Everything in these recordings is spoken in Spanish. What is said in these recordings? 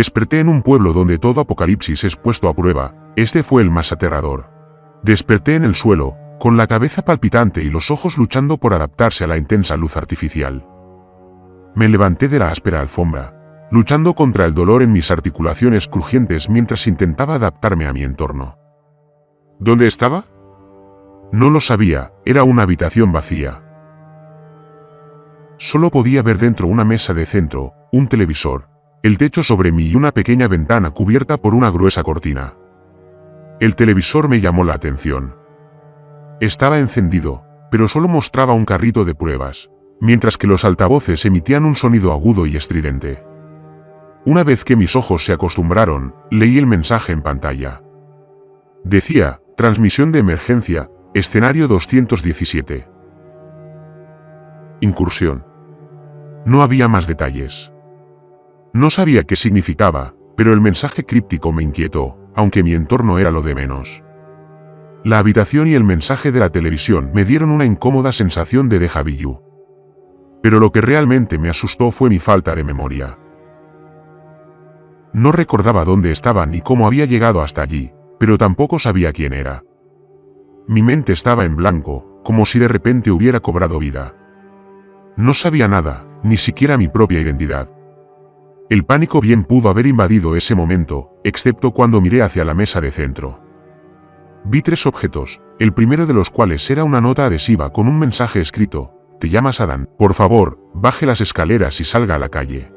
Desperté en un pueblo donde todo apocalipsis es puesto a prueba. Este fue el más aterrador. Desperté en el suelo, con la cabeza palpitante y los ojos luchando por adaptarse a la intensa luz artificial. Me levanté de la áspera alfombra, luchando contra el dolor en mis articulaciones crujientes mientras intentaba adaptarme a mi entorno. ¿Dónde estaba? No lo sabía, era una habitación vacía. Solo podía ver dentro una mesa de centro, un televisor, el techo sobre mí y una pequeña ventana cubierta por una gruesa cortina. El televisor me llamó la atención. Estaba encendido, pero solo mostraba un carrito de pruebas, mientras que los altavoces emitían un sonido agudo y estridente. Una vez que mis ojos se acostumbraron, leí el mensaje en pantalla. Decía, transmisión de emergencia, escenario 217. Incursión. No había más detalles. No sabía qué significaba, pero el mensaje críptico me inquietó, aunque mi entorno era lo de menos. La habitación y el mensaje de la televisión me dieron una incómoda sensación de déjà vu. Pero lo que realmente me asustó fue mi falta de memoria. No recordaba dónde estaba ni cómo había llegado hasta allí, pero tampoco sabía quién era. Mi mente estaba en blanco, como si de repente hubiera cobrado vida. No sabía nada, ni siquiera mi propia identidad. El pánico bien pudo haber invadido ese momento, excepto cuando miré hacia la mesa de centro. Vi 3 objetos, el primero de los cuales era una nota adhesiva con un mensaje escrito: «Te llamas Adán, por favor, baje las escaleras y salga a la calle».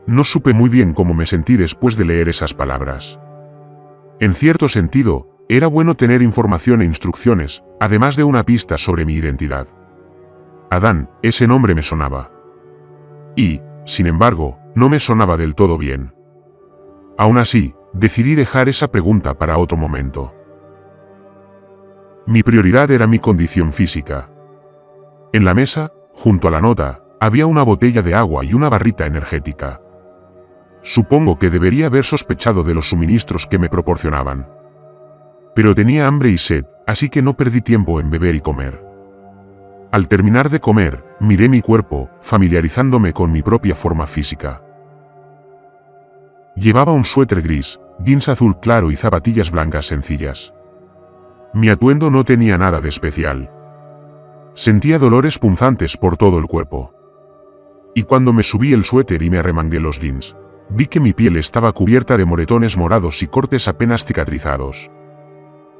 No supe muy bien cómo me sentí después de leer esas palabras. En cierto sentido, era bueno tener información e instrucciones, además de una pista sobre mi identidad. Adán, ese nombre me sonaba. Y, sin embargo, no me sonaba del todo bien. Aún así, decidí dejar esa pregunta para otro momento. Mi prioridad era mi condición física. En la mesa, junto a la nota, había una botella de agua y una barrita energética. Supongo que debería haber sospechado de los suministros que me proporcionaban. Pero tenía hambre y sed, así que no perdí tiempo en beber y comer. Al terminar de comer, miré mi cuerpo, familiarizándome con mi propia forma física. Llevaba un suéter gris, jeans azul claro y zapatillas blancas sencillas. Mi atuendo no tenía nada de especial. Sentía dolores punzantes por todo el cuerpo. Y cuando me subí el suéter y me arremangué los jeans, vi que mi piel estaba cubierta de moretones morados y cortes apenas cicatrizados.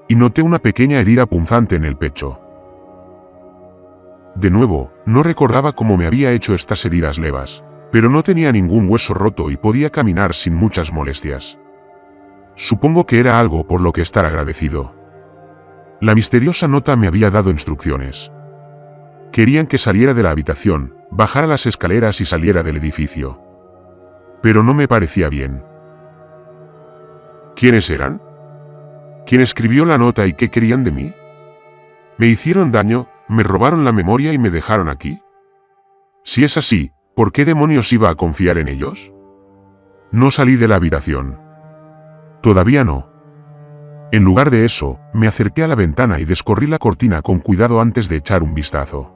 Y noté una pequeña herida punzante en el pecho. De nuevo, no recordaba cómo me había hecho estas heridas levas, pero no tenía ningún hueso roto y podía caminar sin muchas molestias. Supongo que era algo por lo que estar agradecido. La misteriosa nota me había dado instrucciones. Querían que saliera de la habitación, bajara las escaleras y saliera del edificio. Pero no me parecía bien. ¿Quiénes eran? ¿Quién escribió la nota y qué querían de mí? ¿Me hicieron daño? ¿Me robaron la memoria y me dejaron aquí? Si es así, ¿por qué demonios iba a confiar en ellos? No salí de la habitación. Todavía no. En lugar de eso, me acerqué a la ventana y descorrí la cortina con cuidado antes de echar un vistazo.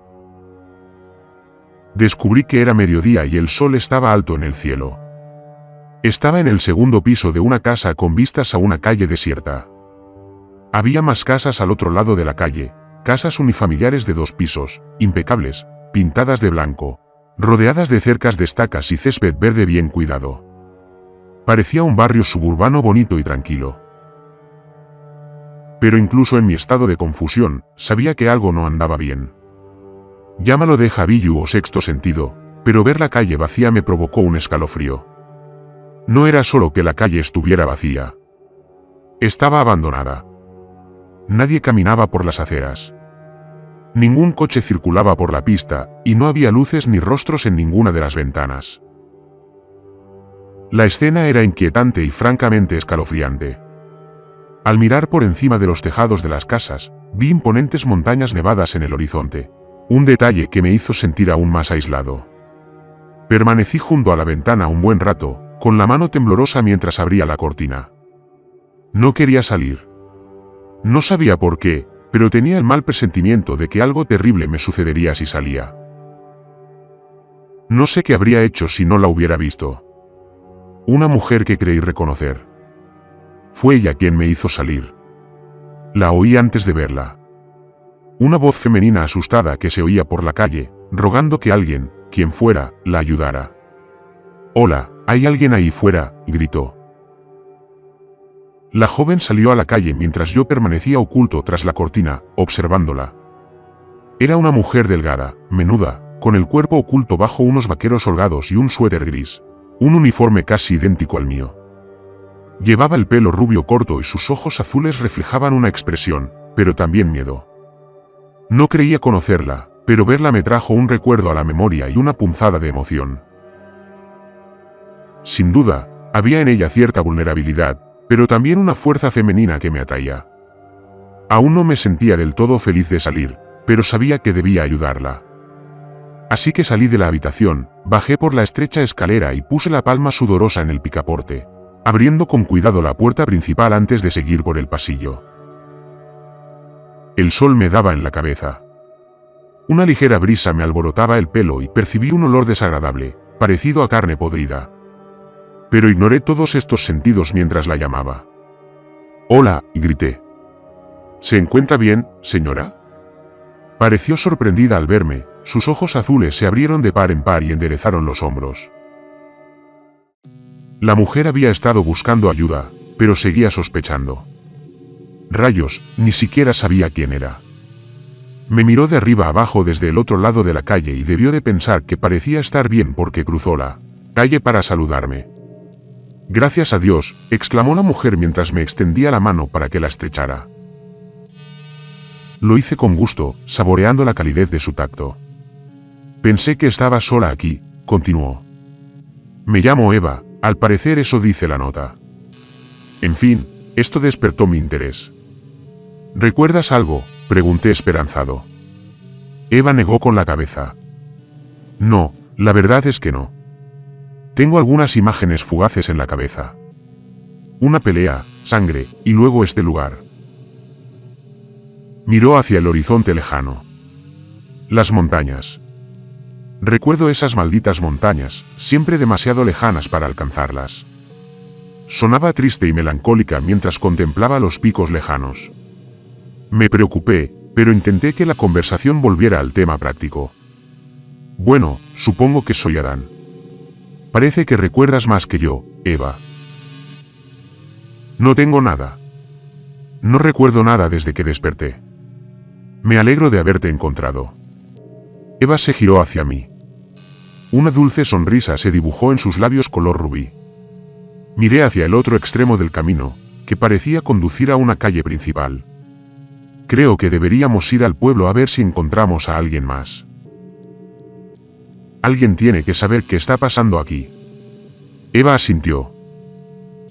Descubrí que era mediodía y el sol estaba alto en el cielo. Estaba en el segundo piso de una casa con vistas a una calle desierta. Había más casas al otro lado de la calle, casas unifamiliares de 2 pisos, impecables, pintadas de blanco, rodeadas de cercas de estacas y césped verde bien cuidado. Parecía un barrio suburbano bonito y tranquilo. Pero incluso en mi estado de confusión, sabía que algo no andaba bien. Llámalo déjà vu o sexto sentido, pero ver la calle vacía me provocó un escalofrío. No era solo que la calle estuviera vacía. Estaba abandonada. Nadie caminaba por las aceras. Ningún coche circulaba por la pista, y no había luces ni rostros en ninguna de las ventanas. La escena era inquietante y francamente escalofriante. Al mirar por encima de los tejados de las casas, vi imponentes montañas nevadas en el horizonte, un detalle que me hizo sentir aún más aislado. Permanecí junto a la ventana un buen rato, con la mano temblorosa mientras abría la cortina. No quería salir. No sabía por qué, pero tenía el mal presentimiento de que algo terrible me sucedería si salía. No sé qué habría hecho si no la hubiera visto. Una mujer que creí reconocer. Fue ella quien me hizo salir. La oí antes de verla. Una voz femenina asustada que se oía por la calle, rogando que alguien, quien fuera, la ayudara. «Hola, ¿hay alguien ahí fuera?», gritó. La joven salió a la calle mientras yo permanecía oculto tras la cortina, observándola. Era una mujer delgada, menuda, con el cuerpo oculto bajo unos vaqueros holgados y un suéter gris, un uniforme casi idéntico al mío. Llevaba el pelo rubio corto y sus ojos azules reflejaban una expresión, pero también miedo. No creía conocerla, pero verla me trajo un recuerdo a la memoria y una punzada de emoción. Sin duda, había en ella cierta vulnerabilidad, pero también una fuerza femenina que me atraía. Aún no me sentía del todo feliz de salir, pero sabía que debía ayudarla. Así que salí de la habitación, bajé por la estrecha escalera y puse la palma sudorosa en el picaporte, abriendo con cuidado la puerta principal antes de seguir por el pasillo. El sol me daba en la cabeza. Una ligera brisa me alborotaba el pelo y percibí un olor desagradable, parecido a carne podrida. Pero ignoré todos estos sentidos mientras la llamaba. «Hola», grité. «¿Se encuentra bien, señora?». Pareció sorprendida al verme, sus ojos azules se abrieron de par en par y enderezaron los hombros. La mujer había estado buscando ayuda, pero seguía sospechando. Rayos, ni siquiera sabía quién era. Me miró de arriba abajo desde el otro lado de la calle y debió de pensar que parecía estar bien porque cruzó la calle para saludarme. «Gracias a Dios», exclamó la mujer mientras me extendía la mano para que la estrechara. Lo hice con gusto, saboreando la calidez de su tacto. «Pensé que estaba sola aquí», continuó. «Me llamo Eva, al parecer eso dice la nota». En fin, esto despertó mi interés. «¿Recuerdas algo?», pregunté esperanzado. Eva negó con la cabeza. «No, la verdad es que no. Tengo algunas imágenes fugaces en la cabeza. Una pelea, sangre, y luego este lugar». Miró hacia el horizonte lejano. Las montañas. Recuerdo esas malditas montañas, siempre demasiado lejanas para alcanzarlas. Sonaba triste y melancólica mientras contemplaba los picos lejanos. Me preocupé, pero intenté que la conversación volviera al tema práctico. «Bueno, supongo que soy Adán. Parece que recuerdas más que yo, Eva». «No tengo nada. No recuerdo nada desde que desperté. Me alegro de haberte encontrado». Eva se giró hacia mí. Una dulce sonrisa se dibujó en sus labios color rubí. Miré hacia el otro extremo del camino, que parecía conducir a una calle principal. «Creo que deberíamos ir al pueblo a ver si encontramos a alguien más. Alguien tiene que saber qué está pasando aquí». Eva asintió.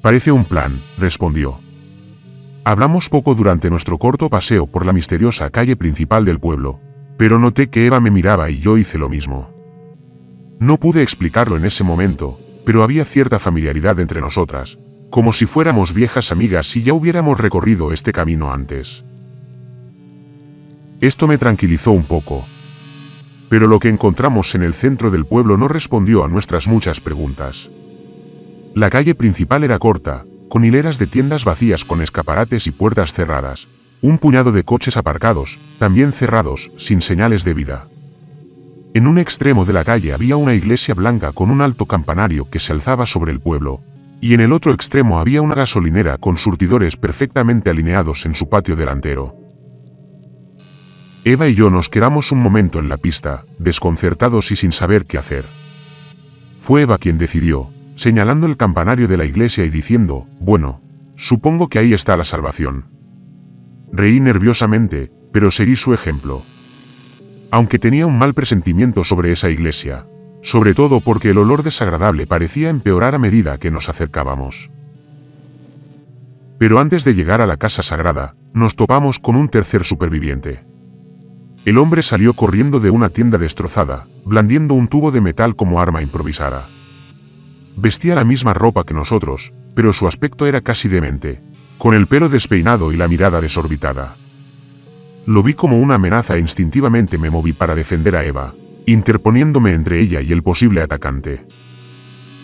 «Parece un plan», respondió. Hablamos poco durante nuestro corto paseo por la misteriosa calle principal del pueblo, pero noté que Eva me miraba y yo hice lo mismo. No pude explicarlo en ese momento, pero había cierta familiaridad entre nosotras, como si fuéramos viejas amigas y ya hubiéramos recorrido este camino antes. Esto me tranquilizó un poco. Pero lo que encontramos en el centro del pueblo no respondió a nuestras muchas preguntas. La calle principal era corta, con hileras de tiendas vacías con escaparates y puertas cerradas, un puñado de coches aparcados, también cerrados, sin señales de vida. En un extremo de la calle había una iglesia blanca con un alto campanario que se alzaba sobre el pueblo, y en el otro extremo había una gasolinera con surtidores perfectamente alineados en su patio delantero. Eva y yo nos quedamos un momento en la pista, desconcertados y sin saber qué hacer. Fue Eva quien decidió, señalando el campanario de la iglesia y diciendo: «Bueno, supongo que ahí está la salvación». Reí nerviosamente, pero seguí su ejemplo. Aunque tenía un mal presentimiento sobre esa iglesia, sobre todo porque el olor desagradable parecía empeorar a medida que nos acercábamos. Pero antes de llegar a la casa sagrada, nos topamos con un tercer superviviente. El hombre salió corriendo de una tienda destrozada, blandiendo un tubo de metal como arma improvisada. Vestía la misma ropa que nosotros, pero su aspecto era casi demente, con el pelo despeinado y la mirada desorbitada. Lo vi como una amenaza e instintivamente me moví para defender a Eva, interponiéndome entre ella y el posible atacante.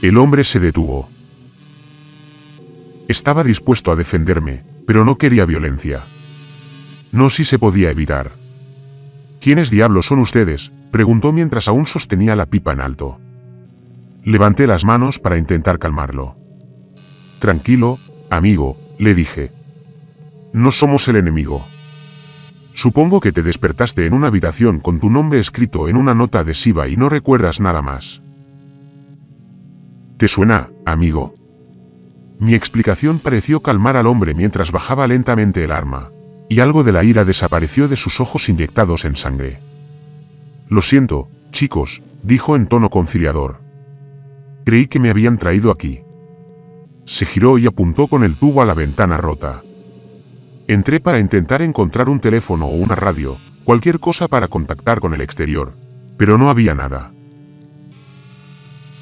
El hombre se detuvo. Estaba dispuesto a defenderme, pero no quería violencia. No si se podía evitar. ¿Quiénes diablos son ustedes?, preguntó mientras aún sostenía la pipa en alto. Levanté las manos para intentar calmarlo. Tranquilo, amigo, le dije. No somos el enemigo. Supongo que te despertaste en una habitación con tu nombre escrito en una nota adhesiva y no recuerdas nada más. ¿Te suena, amigo? Mi explicación pareció calmar al hombre mientras bajaba lentamente el arma, y algo de la ira desapareció de sus ojos inyectados en sangre. Lo siento, chicos, dijo en tono conciliador. Creí que me habían traído aquí. Se giró y apuntó con el tubo a la ventana rota. Entré para intentar encontrar un teléfono o una radio, cualquier cosa para contactar con el exterior, pero no había nada.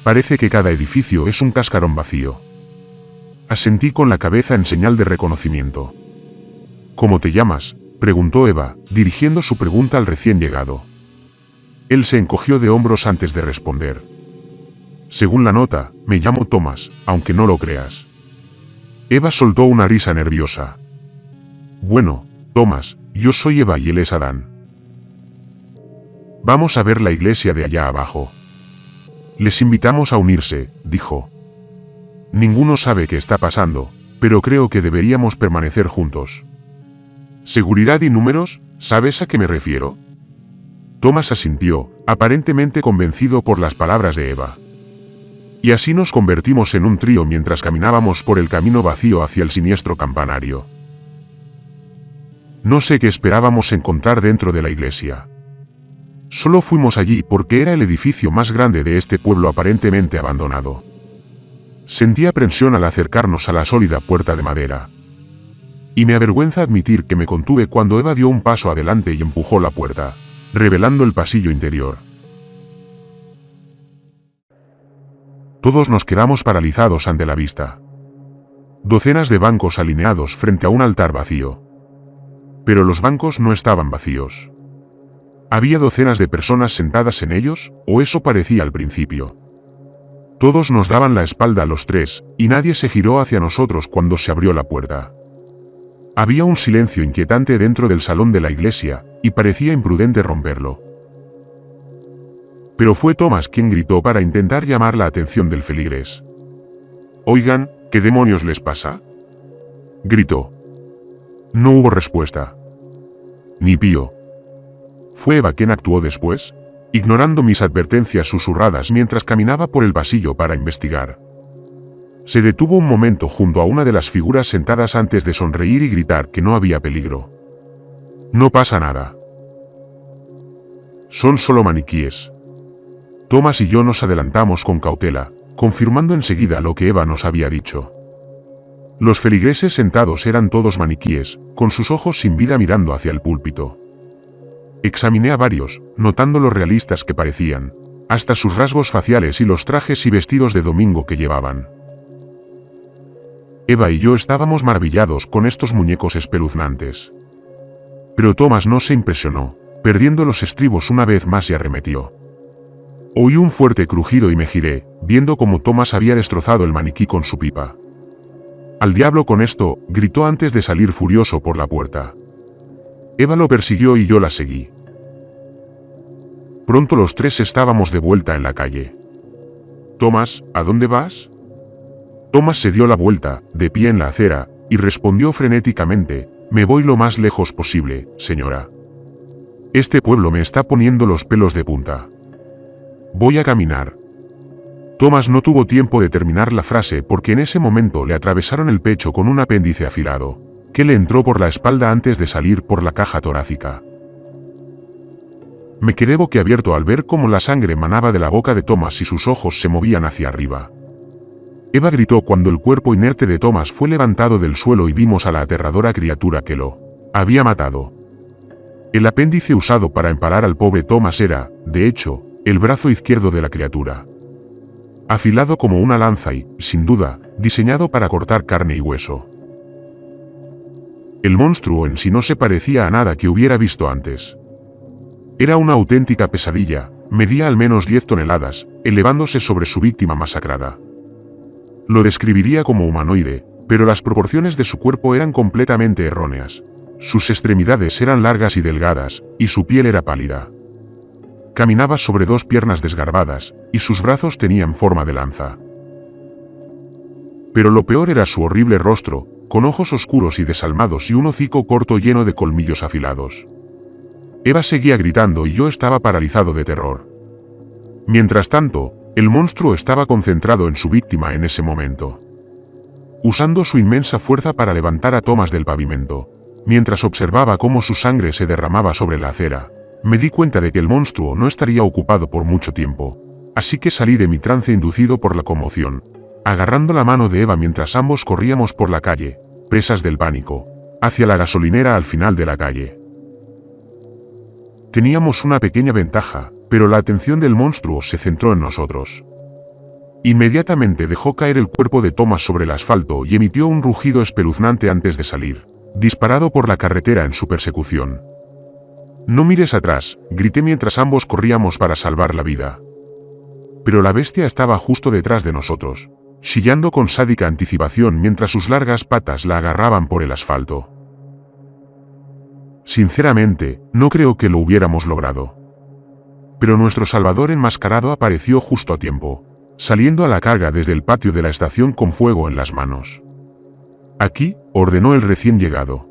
Parece que cada edificio es un cascarón vacío. Asentí con la cabeza en señal de reconocimiento. ¿Cómo te llamas?, preguntó Eva, dirigiendo su pregunta al recién llegado. Él se encogió de hombros antes de responder. Según la nota, me llamo Thomas, aunque no lo creas. Eva soltó una risa nerviosa. Bueno, Thomas, yo soy Eva y él es Adán. Vamos a ver la iglesia de allá abajo. Les invitamos a unirse, dijo. Ninguno sabe qué está pasando, pero creo que deberíamos permanecer juntos. ¿Seguridad y números? ¿Sabes a qué me refiero? Thomas asintió, aparentemente convencido por las palabras de Eva. Y así nos convertimos en un trío mientras caminábamos por el camino vacío hacia el siniestro campanario. No sé qué esperábamos encontrar dentro de la iglesia. Solo fuimos allí porque era el edificio más grande de este pueblo aparentemente abandonado. Sentí aprensión al acercarnos a la sólida puerta de madera. Y me avergüenza admitir que me contuve cuando Eva dio un paso adelante y empujó la puerta, revelando el pasillo interior. Todos nos quedamos paralizados ante la vista. Docenas de bancos alineados frente a un altar vacío. Pero los bancos no estaban vacíos. ¿Había docenas de personas sentadas en ellos, o eso parecía al principio? Todos nos daban la espalda a los tres, y nadie se giró hacia nosotros cuando se abrió la puerta. Había un silencio inquietante dentro del salón de la iglesia, y parecía imprudente romperlo. Pero fue Thomas quien gritó para intentar llamar la atención del feligrés. «Oigan, ¿qué demonios les pasa?», gritó. No hubo respuesta. Ni pío. ¿Fue Eva quien actuó después? Ignorando mis advertencias susurradas mientras caminaba por el pasillo para investigar. Se detuvo un momento junto a una de las figuras sentadas antes de sonreír y gritar que no había peligro. No pasa nada. Son solo maniquíes. Thomas y yo nos adelantamos con cautela, confirmando enseguida lo que Eva nos había dicho. Los feligreses sentados eran todos maniquíes, con sus ojos sin vida mirando hacia el púlpito. Examiné a varios, notando lo realistas que parecían, hasta sus rasgos faciales y los trajes y vestidos de domingo que llevaban. Eva y yo estábamos maravillados con estos muñecos espeluznantes. Pero Thomas no se impresionó, perdiendo los estribos una vez más y arremetió. Oí un fuerte crujido y me giré, viendo cómo Thomas había destrozado el maniquí con su pipa. «Al diablo con esto», gritó antes de salir furioso por la puerta. Eva lo persiguió y yo la seguí. Pronto los tres estábamos de vuelta en la calle. «Thomas, ¿a dónde vas?». Thomas se dio la vuelta, de pie en la acera, y respondió frenéticamente: «Me voy lo más lejos posible, señora. Este pueblo me está poniendo los pelos de punta. Voy a caminar». Thomas no tuvo tiempo de terminar la frase porque en ese momento le atravesaron el pecho con un apéndice afilado, que le entró por la espalda antes de salir por la caja torácica. Me quedé boquiabierto al ver cómo la sangre manaba de la boca de Thomas y sus ojos se movían hacia arriba. Eva gritó cuando el cuerpo inerte de Thomas fue levantado del suelo y vimos a la aterradora criatura que lo había matado. El apéndice usado para empalar al pobre Thomas era, de hecho, el brazo izquierdo de la criatura. Afilado como una lanza y, sin duda, diseñado para cortar carne y hueso. El monstruo en sí no se parecía a nada que hubiera visto antes. Era una auténtica pesadilla, medía al menos 10 toneladas, elevándose sobre su víctima masacrada. Lo describiría como humanoide, pero las proporciones de su cuerpo eran completamente erróneas. Sus extremidades eran largas y delgadas, y su piel era pálida. Caminaba sobre dos piernas desgarbadas, y sus brazos tenían forma de lanza. Pero lo peor era su horrible rostro, con ojos oscuros y desalmados y un hocico corto lleno de colmillos afilados. Eva seguía gritando y yo estaba paralizado de terror. Mientras tanto, el monstruo estaba concentrado en su víctima en ese momento, usando su inmensa fuerza para levantar a Thomas del pavimento. Mientras observaba cómo su sangre se derramaba sobre la acera, me di cuenta de que el monstruo no estaría ocupado por mucho tiempo, así que salí de mi trance inducido por la conmoción, agarrando la mano de Eva mientras ambos corríamos por la calle, presas del pánico, hacia la gasolinera al final de la calle. Teníamos una pequeña ventaja, pero la atención del monstruo se centró en nosotros. Inmediatamente dejó caer el cuerpo de Thomas sobre el asfalto y emitió un rugido espeluznante antes de salir, disparado por la carretera en su persecución. «No mires atrás», grité mientras ambos corríamos para salvar la vida. Pero la bestia estaba justo detrás de nosotros, chillando con sádica anticipación mientras sus largas patas la agarraban por el asfalto. Sinceramente, no creo que lo hubiéramos logrado. Pero nuestro salvador enmascarado apareció justo a tiempo, saliendo a la carga desde el patio de la estación con fuego en las manos. «Aquí», ordenó el recién llegado.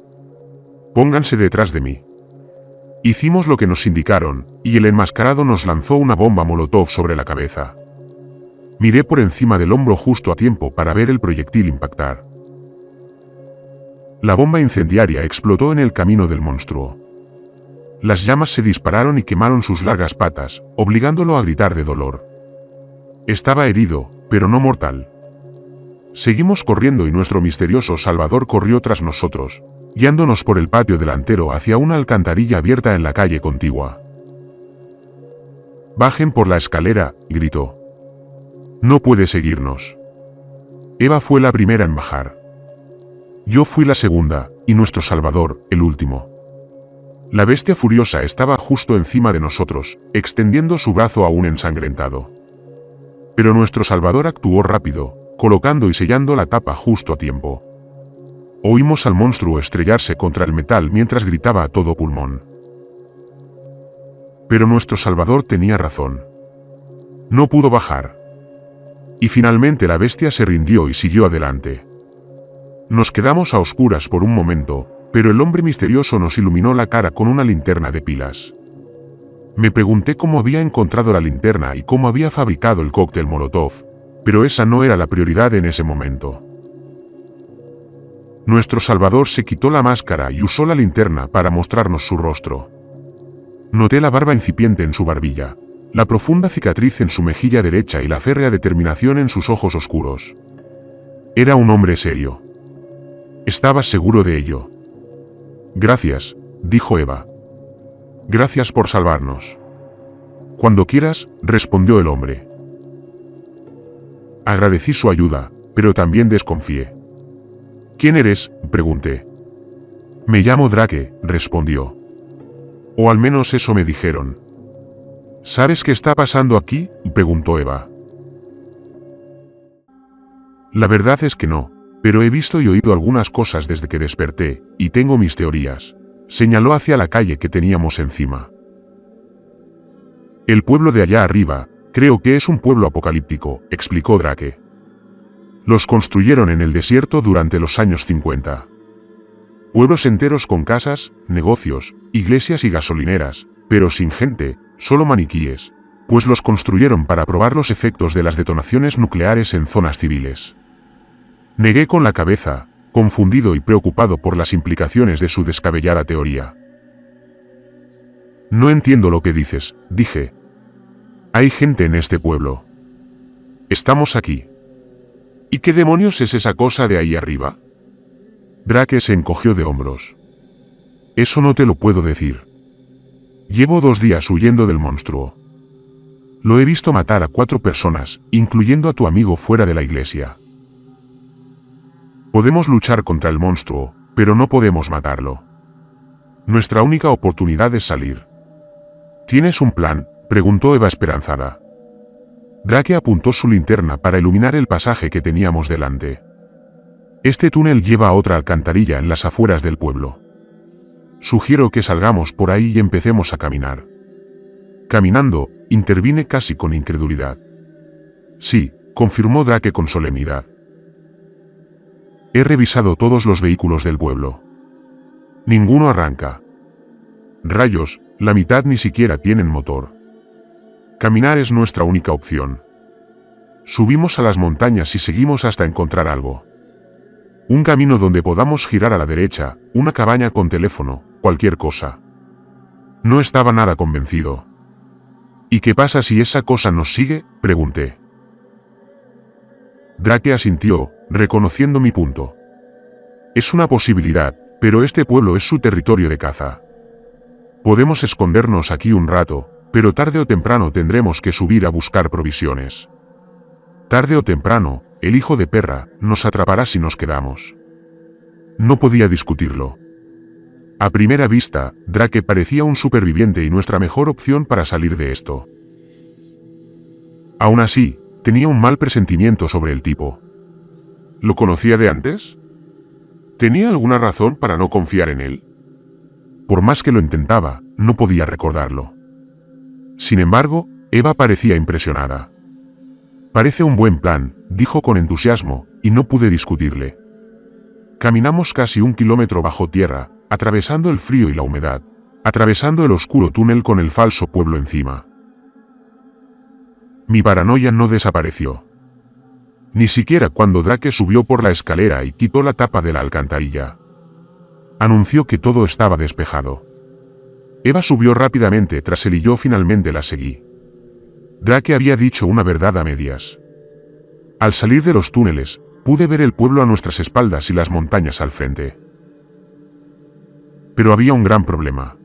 «Pónganse detrás de mí». Hicimos lo que nos indicaron, y el enmascarado nos lanzó una bomba molotov sobre la cabeza. Miré por encima del hombro justo a tiempo para ver el proyectil impactar. La bomba incendiaria explotó en el camino del monstruo. Las llamas se dispararon y quemaron sus largas patas, obligándolo a gritar de dolor. Estaba herido, pero no mortal. Seguimos corriendo y nuestro misterioso salvador corrió tras nosotros, guiándonos por el patio delantero hacia una alcantarilla abierta en la calle contigua. «Bajen por la escalera», gritó. «No puede seguirnos». Eva fue la primera en bajar. Yo fui la segunda, y nuestro salvador, el último. La bestia furiosa estaba justo encima de nosotros, extendiendo su brazo aún ensangrentado. Pero nuestro salvador actuó rápido, colocando y sellando la tapa justo a tiempo. Oímos al monstruo estrellarse contra el metal mientras gritaba a todo pulmón. Pero nuestro salvador tenía razón. No pudo bajar. Y finalmente la bestia se rindió y siguió adelante. Nos quedamos a oscuras por un momento, pero el hombre misterioso nos iluminó la cara con una linterna de pilas. Me pregunté cómo había encontrado la linterna y cómo había fabricado el cóctel Molotov, pero esa no era la prioridad en ese momento. Nuestro salvador se quitó la máscara y usó la linterna para mostrarnos su rostro. Noté la barba incipiente en su barbilla, la profunda cicatriz en su mejilla derecha y la férrea determinación en sus ojos oscuros. Era un hombre serio. Estaba seguro de ello. «Gracias», dijo Eva. «Gracias por salvarnos». «Cuando quieras», respondió el hombre. Agradecí su ayuda, pero también desconfié. «¿Quién eres?», pregunté. «Me llamo Drake», respondió. «O al menos eso me dijeron». «¿Sabes qué está pasando aquí?», preguntó Eva. «La verdad es que no, pero he visto y oído algunas cosas desde que desperté, y tengo mis teorías», señaló hacia la calle que teníamos encima. «El pueblo de allá arriba, creo que es un pueblo apocalíptico», explicó Drake. «Los construyeron en el desierto durante los años 50. Pueblos enteros con casas, negocios, iglesias y gasolineras, pero sin gente, solo maniquíes, pues los construyeron para probar los efectos de las detonaciones nucleares en zonas civiles». Negué con la cabeza, confundido y preocupado por las implicaciones de su descabellada teoría. «No entiendo lo que dices», dije. «Hay gente en este pueblo. Estamos aquí. ¿Y qué demonios es esa cosa de ahí arriba?». Drake se encogió de hombros. «Eso no te lo puedo decir. Llevo 2 días huyendo del monstruo. Lo he visto matar a 4 personas, incluyendo a tu amigo fuera de la iglesia. Podemos luchar contra el monstruo, pero no podemos matarlo. Nuestra única oportunidad es salir». «¿Tienes un plan?», preguntó Eva esperanzada. Drake apuntó su linterna para iluminar el pasaje que teníamos delante. Este túnel lleva a otra alcantarilla en las afueras del pueblo. Sugiero que salgamos por ahí y empecemos a caminar. Caminando, intervine casi con incredulidad. Sí, confirmó Drake con solemnidad. He revisado todos los vehículos del pueblo. Ninguno arranca. Rayos, la mitad ni siquiera tienen motor. Caminar es nuestra única opción. Subimos a las montañas y seguimos hasta encontrar algo. Un camino donde podamos girar a la derecha, una cabaña con teléfono, cualquier cosa. No estaba nada convencido. ¿Y qué pasa si esa cosa nos sigue?, pregunté. Drake asintió, reconociendo mi punto. Es una posibilidad, pero este pueblo es su territorio de caza. Podemos escondernos aquí un rato, pero tarde o temprano tendremos que subir a buscar provisiones. Tarde o temprano, el hijo de perra nos atrapará si nos quedamos. No podía discutirlo. A primera vista, Drake parecía un superviviente y nuestra mejor opción para salir de esto. Aún así, tenía un mal presentimiento sobre el tipo. ¿Lo conocía de antes? ¿Tenía alguna razón para no confiar en él? Por más que lo intentaba, no podía recordarlo. Sin embargo, Eva parecía impresionada. Parece un buen plan, dijo con entusiasmo, y no pude discutirle. Caminamos casi 1 kilómetro bajo tierra, atravesando el frío y la humedad, atravesando el oscuro túnel con el falso pueblo encima. Mi paranoia no desapareció. Ni siquiera cuando Drake subió por la escalera y quitó la tapa de la alcantarilla. Anunció que todo estaba despejado. Eva subió rápidamente tras él y yo finalmente la seguí. Drake había dicho una verdad a medias. Al salir de los túneles, pude ver el pueblo a nuestras espaldas y las montañas al frente. Pero había un gran problema.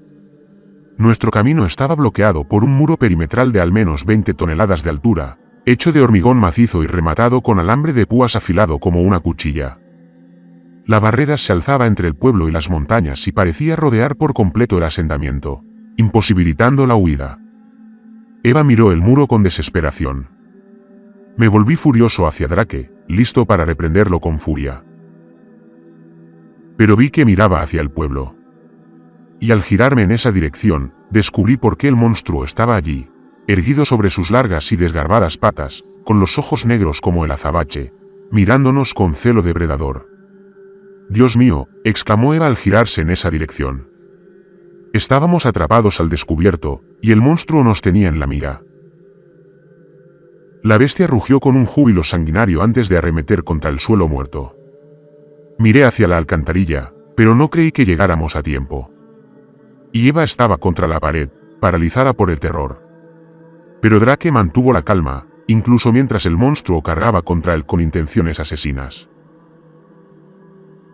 Nuestro camino estaba bloqueado por un muro perimetral de al menos 20 toneladas de altura, hecho de hormigón macizo y rematado con alambre de púas afilado como una cuchilla. La barrera se alzaba entre el pueblo y las montañas y parecía rodear por completo el asentamiento, imposibilitando la huida. Eva miró el muro con desesperación. Me volví furioso hacia Drake, listo para reprenderlo con furia. Pero vi que miraba hacia el pueblo. Y al girarme en esa dirección, descubrí por qué el monstruo estaba allí, erguido sobre sus largas y desgarbadas patas, con los ojos negros como el azabache, mirándonos con celo depredador. Dios mío, exclamó Eva al girarse en esa dirección. Estábamos atrapados al descubierto, y el monstruo nos tenía en la mira. La bestia rugió con un júbilo sanguinario antes de arremeter contra el suelo muerto. Miré hacia la alcantarilla, pero no creí que llegáramos a tiempo. Y Eva estaba contra la pared, paralizada por el terror. Pero Drake mantuvo la calma, incluso mientras el monstruo cargaba contra él con intenciones asesinas.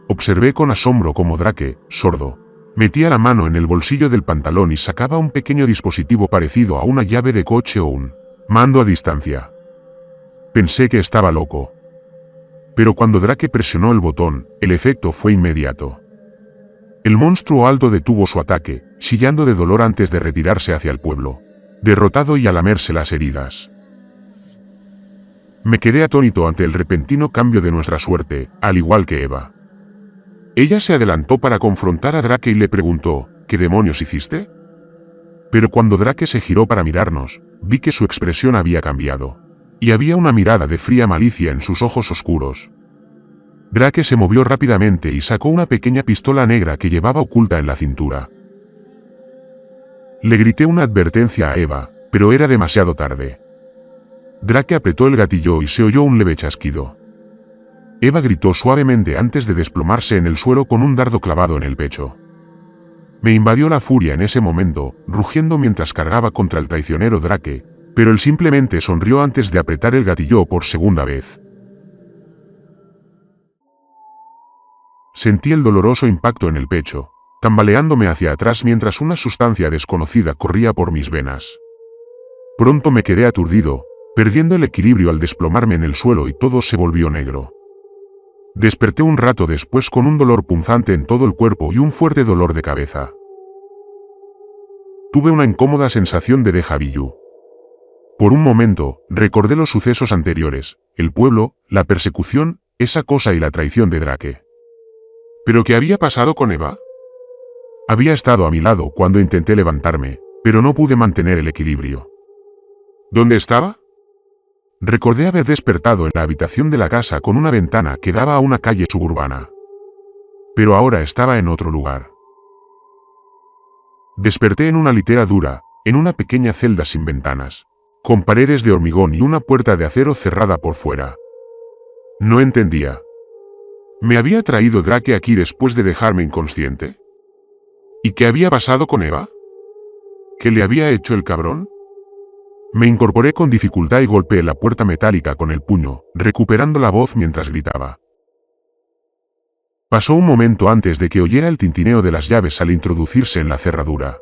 Observé con asombro cómo Drake, sordo, metía la mano en el bolsillo del pantalón y sacaba un pequeño dispositivo parecido a una llave de coche o un mando a distancia. Pensé que estaba loco. Pero cuando Drake presionó el botón, el efecto fue inmediato. El monstruo alto detuvo su ataque, chillando de dolor antes de retirarse hacia el pueblo, derrotado y a lamerse las heridas. Me quedé atónito ante el repentino cambio de nuestra suerte, al igual que Eva. Ella se adelantó para confrontar a Drake y le preguntó, ¿qué demonios hiciste? Pero cuando Drake se giró para mirarnos, vi que su expresión había cambiado. Y había una mirada de fría malicia en sus ojos oscuros. Drake se movió rápidamente y sacó una pequeña pistola negra que llevaba oculta en la cintura. Le grité una advertencia a Eva, pero era demasiado tarde. Drake apretó el gatillo y se oyó un leve chasquido. Eva gritó suavemente antes de desplomarse en el suelo con un dardo clavado en el pecho. Me invadió la furia en ese momento, rugiendo mientras cargaba contra el traicionero Drake, pero él simplemente sonrió antes de apretar el gatillo por segunda vez. Sentí el doloroso impacto en el pecho, tambaleándome hacia atrás mientras una sustancia desconocida corría por mis venas. Pronto me quedé aturdido, perdiendo el equilibrio al desplomarme en el suelo y todo se volvió negro. Desperté un rato después con un dolor punzante en todo el cuerpo y un fuerte dolor de cabeza. Tuve una incómoda sensación de déjà vu. Por un momento, recordé los sucesos anteriores, el pueblo, la persecución, esa cosa y la traición de Drake. ¿Pero qué había pasado con Eva? Había estado a mi lado cuando intenté levantarme, pero no pude mantener el equilibrio. ¿Dónde estaba? Recordé haber despertado en la habitación de la casa con una ventana que daba a una calle suburbana. Pero ahora estaba en otro lugar. Desperté en una litera dura, en una pequeña celda sin ventanas, con paredes de hormigón y una puerta de acero cerrada por fuera. No entendía. ¿Me había traído Drake aquí después de dejarme inconsciente? ¿Y qué había pasado con Eva? ¿Qué le había hecho el cabrón? Me incorporé con dificultad y golpeé la puerta metálica con el puño, recuperando la voz mientras gritaba. Pasó un momento antes de que oyera el tintineo de las llaves al introducirse en la cerradura.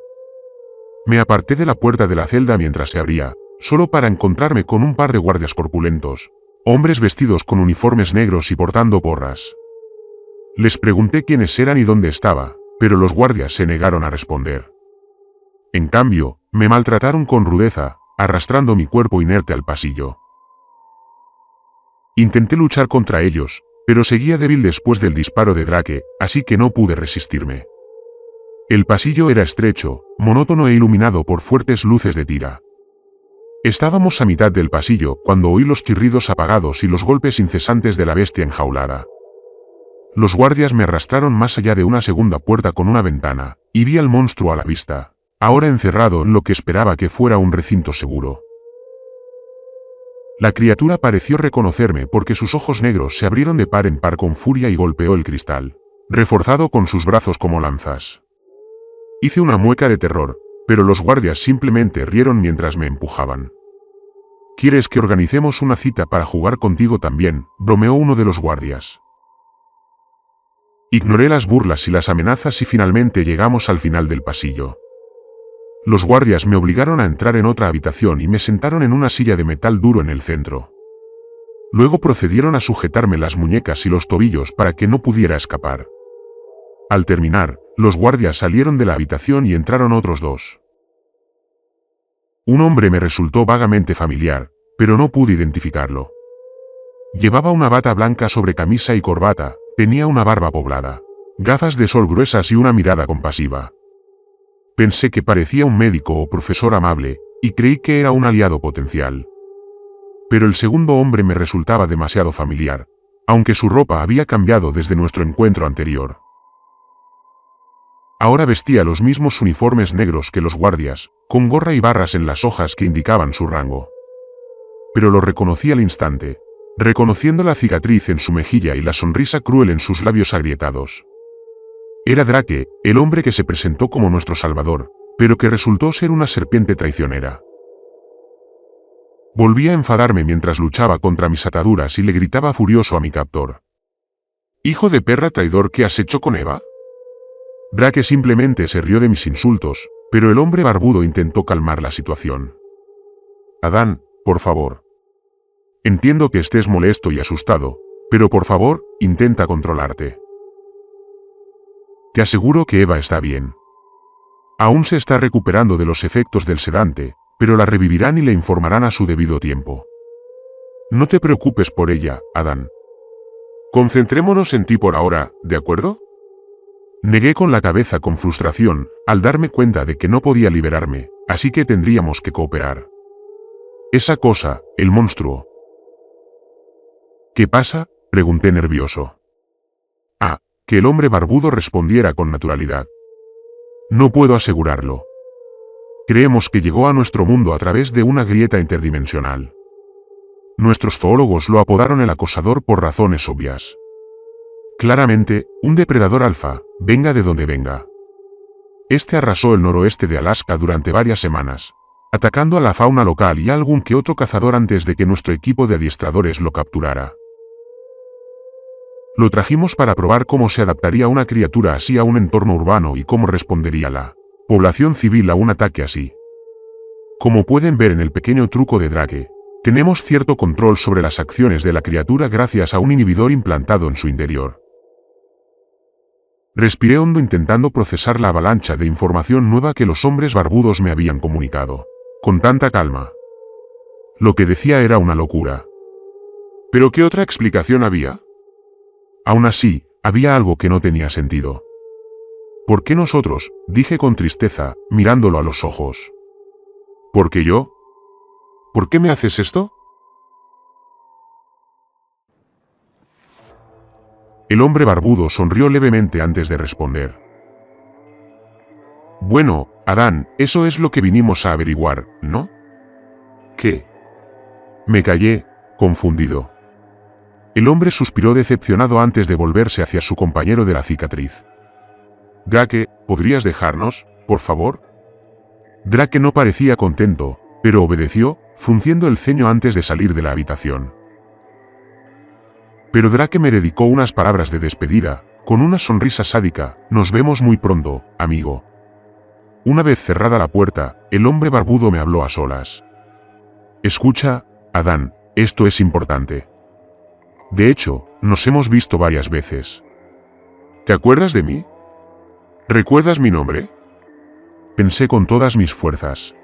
Me aparté de la puerta de la celda mientras se abría, solo para encontrarme con un par de guardias corpulentos, hombres vestidos con uniformes negros y portando porras. Les pregunté quiénes eran y dónde estaba, pero los guardias se negaron a responder. En cambio, me maltrataron con rudeza, arrastrando mi cuerpo inerte al pasillo. Intenté luchar contra ellos, pero seguía débil después del disparo de Drake, así que no pude resistirme. El pasillo era estrecho, monótono e iluminado por fuertes luces de tira. Estábamos a mitad del pasillo cuando oí los chirridos apagados y los golpes incesantes de la bestia enjaulada. Los guardias me arrastraron más allá de una segunda puerta con una ventana, y vi al monstruo a la vista, ahora encerrado en lo que esperaba que fuera un recinto seguro. La criatura pareció reconocerme porque sus ojos negros se abrieron de par en par con furia y golpeó el cristal, reforzado con sus brazos como lanzas. Hice una mueca de terror, pero los guardias simplemente rieron mientras me empujaban. ¿Quieres que organicemos una cita para jugar contigo también?, bromeó uno de los guardias. Ignoré las burlas y las amenazas y finalmente llegamos al final del pasillo. Los guardias me obligaron a entrar en otra habitación y me sentaron en una silla de metal duro en el centro. Luego procedieron a sujetarme las muñecas y los tobillos para que no pudiera escapar. Al terminar, los guardias salieron de la habitación y entraron otros dos. Un hombre me resultó vagamente familiar, pero no pude identificarlo. Llevaba una bata blanca sobre camisa y corbata, tenía una barba poblada, gafas de sol gruesas y una mirada compasiva. Pensé que parecía un médico o profesor amable, y creí que era un aliado potencial. Pero el segundo hombre me resultaba demasiado familiar, aunque su ropa había cambiado desde nuestro encuentro anterior. Ahora vestía los mismos uniformes negros que los guardias, con gorra y barras en las hojas que indicaban su rango. Pero lo reconocí al instante, reconociendo la cicatriz en su mejilla y la sonrisa cruel en sus labios agrietados. Era Drake, el hombre que se presentó como nuestro salvador, pero que resultó ser una serpiente traicionera. Volví a enfadarme mientras luchaba contra mis ataduras y le gritaba furioso a mi captor. «Hijo de perra traidor, ¿qué has hecho con Eva?» Drake simplemente se rió de mis insultos, pero el hombre barbudo intentó calmar la situación. «Adán, por favor. Entiendo que estés molesto y asustado, pero por favor, intenta controlarte. Te aseguro que Eva está bien. Aún se está recuperando de los efectos del sedante, pero la revivirán y le informarán a su debido tiempo. No te preocupes por ella, Adán. Concentrémonos en ti por ahora, ¿de acuerdo?» Negué con la cabeza con frustración, al darme cuenta de que no podía liberarme, así que tendríamos que cooperar. Esa cosa, el monstruo. ¿Qué pasa?, pregunté nervioso. Que el hombre barbudo respondiera con naturalidad. No puedo asegurarlo. Creemos que llegó a nuestro mundo a través de una grieta interdimensional. Nuestros zoólogos lo apodaron el acosador por razones obvias. Claramente, un depredador alfa, venga de donde venga. Este arrasó el noroeste de Alaska durante varias semanas, atacando a la fauna local y a algún que otro cazador antes de que nuestro equipo de adiestradores lo capturara. Lo trajimos para probar cómo se adaptaría una criatura así a un entorno urbano y cómo respondería la población civil a un ataque así. Como pueden ver en el pequeño truco de Drake, tenemos cierto control sobre las acciones de la criatura gracias a un inhibidor implantado en su interior. Respiré hondo intentando procesar la avalancha de información nueva que los hombres barbudos me habían comunicado, con tanta calma. Lo que decía era una locura. ¿Pero qué otra explicación había? Aún así, había algo que no tenía sentido. ¿Por qué nosotros?, dije con tristeza, mirándolo a los ojos. ¿Por qué yo? ¿Por qué me haces esto? El hombre barbudo sonrió levemente antes de responder. Bueno, Adán, eso es lo que vinimos a averiguar, ¿no? ¿Qué? Me callé, confundido. El hombre suspiró decepcionado antes de volverse hacia su compañero de la cicatriz. Drake, ¿podrías dejarnos, por favor? Drake no parecía contento, pero obedeció, frunciendo el ceño antes de salir de la habitación. Pero Drake me dedicó unas palabras de despedida, con una sonrisa sádica: nos vemos muy pronto, amigo. Una vez cerrada la puerta, el hombre barbudo me habló a solas. Escucha, Adán, esto es importante. De hecho, nos hemos visto varias veces. ¿Te acuerdas de mí? ¿Recuerdas mi nombre? Pensé con todas mis fuerzas.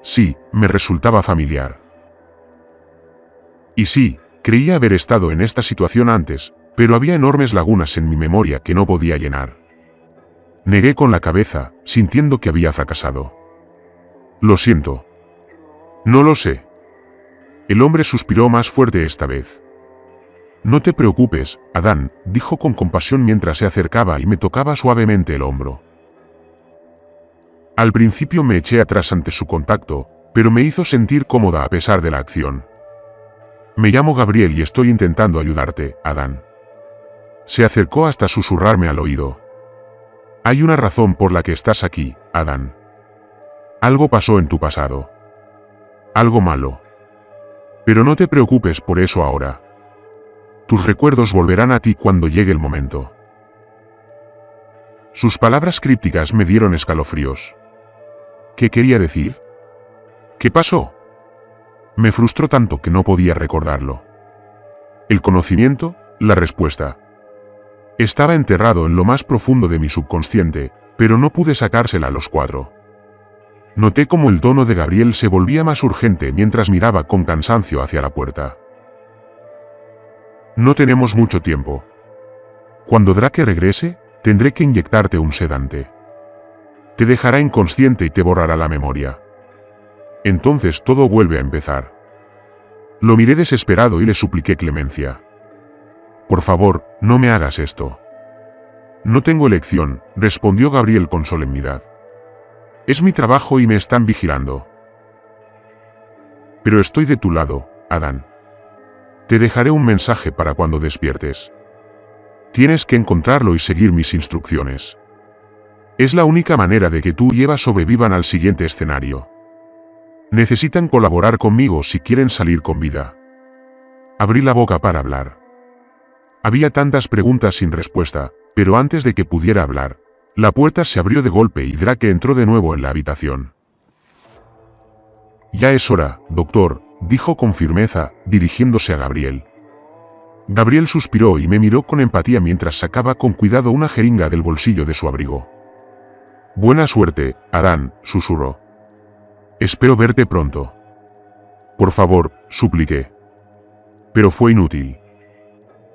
Sí, me resultaba familiar. Y sí, creía haber estado en esta situación antes, pero había enormes lagunas en mi memoria que no podía llenar. Negué con la cabeza, sintiendo que había fracasado. Lo siento. No lo sé. El hombre suspiró más fuerte esta vez. No te preocupes, Adán, dijo con compasión mientras se acercaba y me tocaba suavemente el hombro. Al principio me eché atrás ante su contacto, pero me hizo sentir cómoda a pesar de la acción. Me llamo Gabriel y estoy intentando ayudarte, Adán. Se acercó hasta susurrarme al oído. Hay una razón por la que estás aquí, Adán. Algo pasó en tu pasado. Algo malo. Pero no te preocupes por eso ahora. Tus recuerdos volverán a ti cuando llegue el momento. Sus palabras crípticas me dieron escalofríos. ¿Qué quería decir? ¿Qué pasó? Me frustró tanto que no podía recordarlo. El conocimiento, la respuesta. Estaba enterrado en lo más profundo de mi subconsciente, pero no pude sacársela a los cuatro. Noté cómo el tono de Gabriel se volvía más urgente mientras miraba con cansancio hacia la puerta. No tenemos mucho tiempo. Cuando Drake regrese, tendré que inyectarte un sedante. Te dejará inconsciente y te borrará la memoria. Entonces todo vuelve a empezar. Lo miré desesperado y le supliqué clemencia. Por favor, no me hagas esto. No tengo elección, respondió Gabriel con solemnidad. Es mi trabajo y me están vigilando. Pero estoy de tu lado, Adán. Te dejaré un mensaje para cuando despiertes. Tienes que encontrarlo y seguir mis instrucciones. Es la única manera de que tú y Eva sobrevivan al siguiente escenario. Necesitan colaborar conmigo si quieren salir con vida. Abrí la boca para hablar. Había tantas preguntas sin respuesta, pero antes de que pudiera hablar, la puerta se abrió de golpe y Drake entró de nuevo en la habitación. Ya es hora, doctor, dijo con firmeza, dirigiéndose a Gabriel. Gabriel suspiró y me miró con empatía mientras sacaba con cuidado una jeringa del bolsillo de su abrigo. Buena suerte, Adán, susurró. Espero verte pronto. Por favor, supliqué. Pero fue inútil.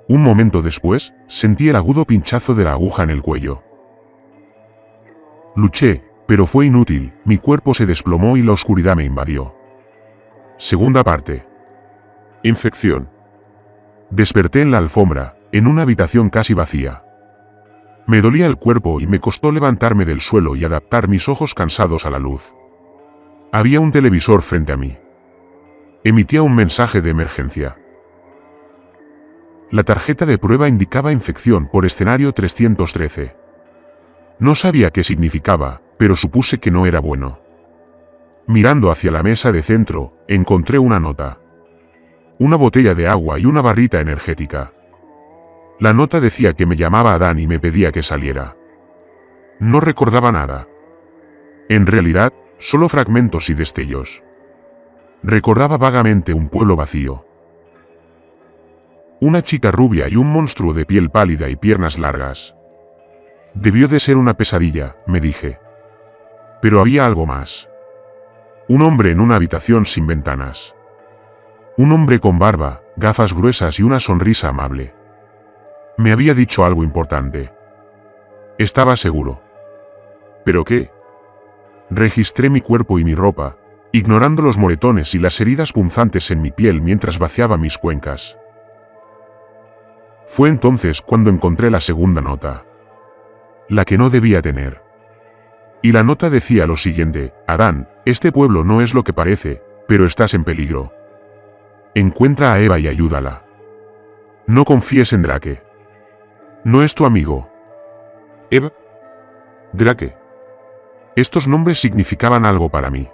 Un momento después, sentí el agudo pinchazo de la aguja en el cuello. Luché, pero fue inútil, mi cuerpo se desplomó y la oscuridad me invadió. Segunda parte. Infección. Desperté en la alfombra, en una habitación casi vacía. Me dolía el cuerpo y me costó levantarme del suelo y adaptar mis ojos cansados a la luz. Había un televisor frente a mí. Emitía un mensaje de emergencia. La tarjeta de prueba indicaba infección por escenario 313. No sabía qué significaba, pero supuse que no era bueno. Mirando hacia la mesa de centro, encontré una nota. Una botella de agua y una barrita energética. La nota decía que me llamaba Adán y me pedía que saliera. No recordaba nada. En realidad, solo fragmentos y destellos. Recordaba vagamente un pueblo vacío. Una chica rubia y un monstruo de piel pálida y piernas largas. Debió de ser una pesadilla, me dije. Pero había algo más. Un hombre en una habitación sin ventanas. Un hombre con barba, gafas gruesas y una sonrisa amable. Me había dicho algo importante. Estaba seguro. ¿Pero qué? Registré mi cuerpo y mi ropa, ignorando los moretones y las heridas punzantes en mi piel mientras vaciaba mis cuencas. Fue entonces cuando encontré la segunda nota. La que no debía tener. Y la nota decía lo siguiente: Adán, este pueblo no es lo que parece, pero estás en peligro. Encuentra a Eva y ayúdala. No confíes en Drake. No es tu amigo. Eva. Drake. Estos nombres significaban algo para mí.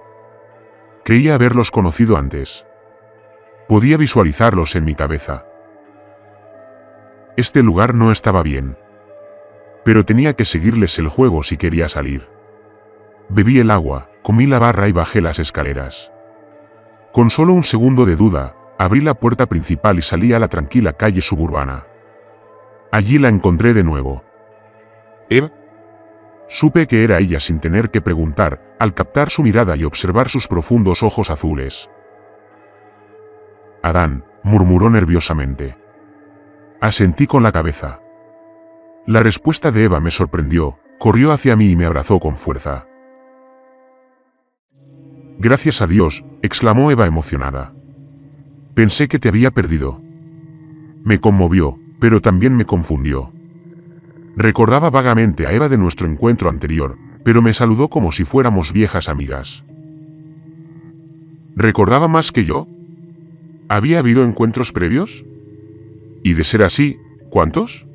Creía haberlos conocido antes. Podía visualizarlos en mi cabeza. Este lugar no estaba bien. Pero tenía que seguirles el juego si quería salir. Bebí el agua, comí la barra y bajé las escaleras. Con solo un segundo de duda, abrí la puerta principal y salí a la tranquila calle suburbana. Allí la encontré de nuevo. Eva. Supe que era ella sin tener que preguntar, al captar su mirada y observar sus profundos ojos azules. Adán, murmuró nerviosamente. Asentí con la cabeza. La respuesta de Eva me sorprendió, corrió hacia mí y me abrazó con fuerza. Gracias a Dios, exclamó Eva emocionada. Pensé que te había perdido. Me conmovió, pero también me confundió. Recordaba vagamente a Eva de nuestro encuentro anterior, pero me saludó como si fuéramos viejas amigas. ¿Recordaba más que yo? ¿Había habido encuentros previos? Y de ser así, ¿cuántos?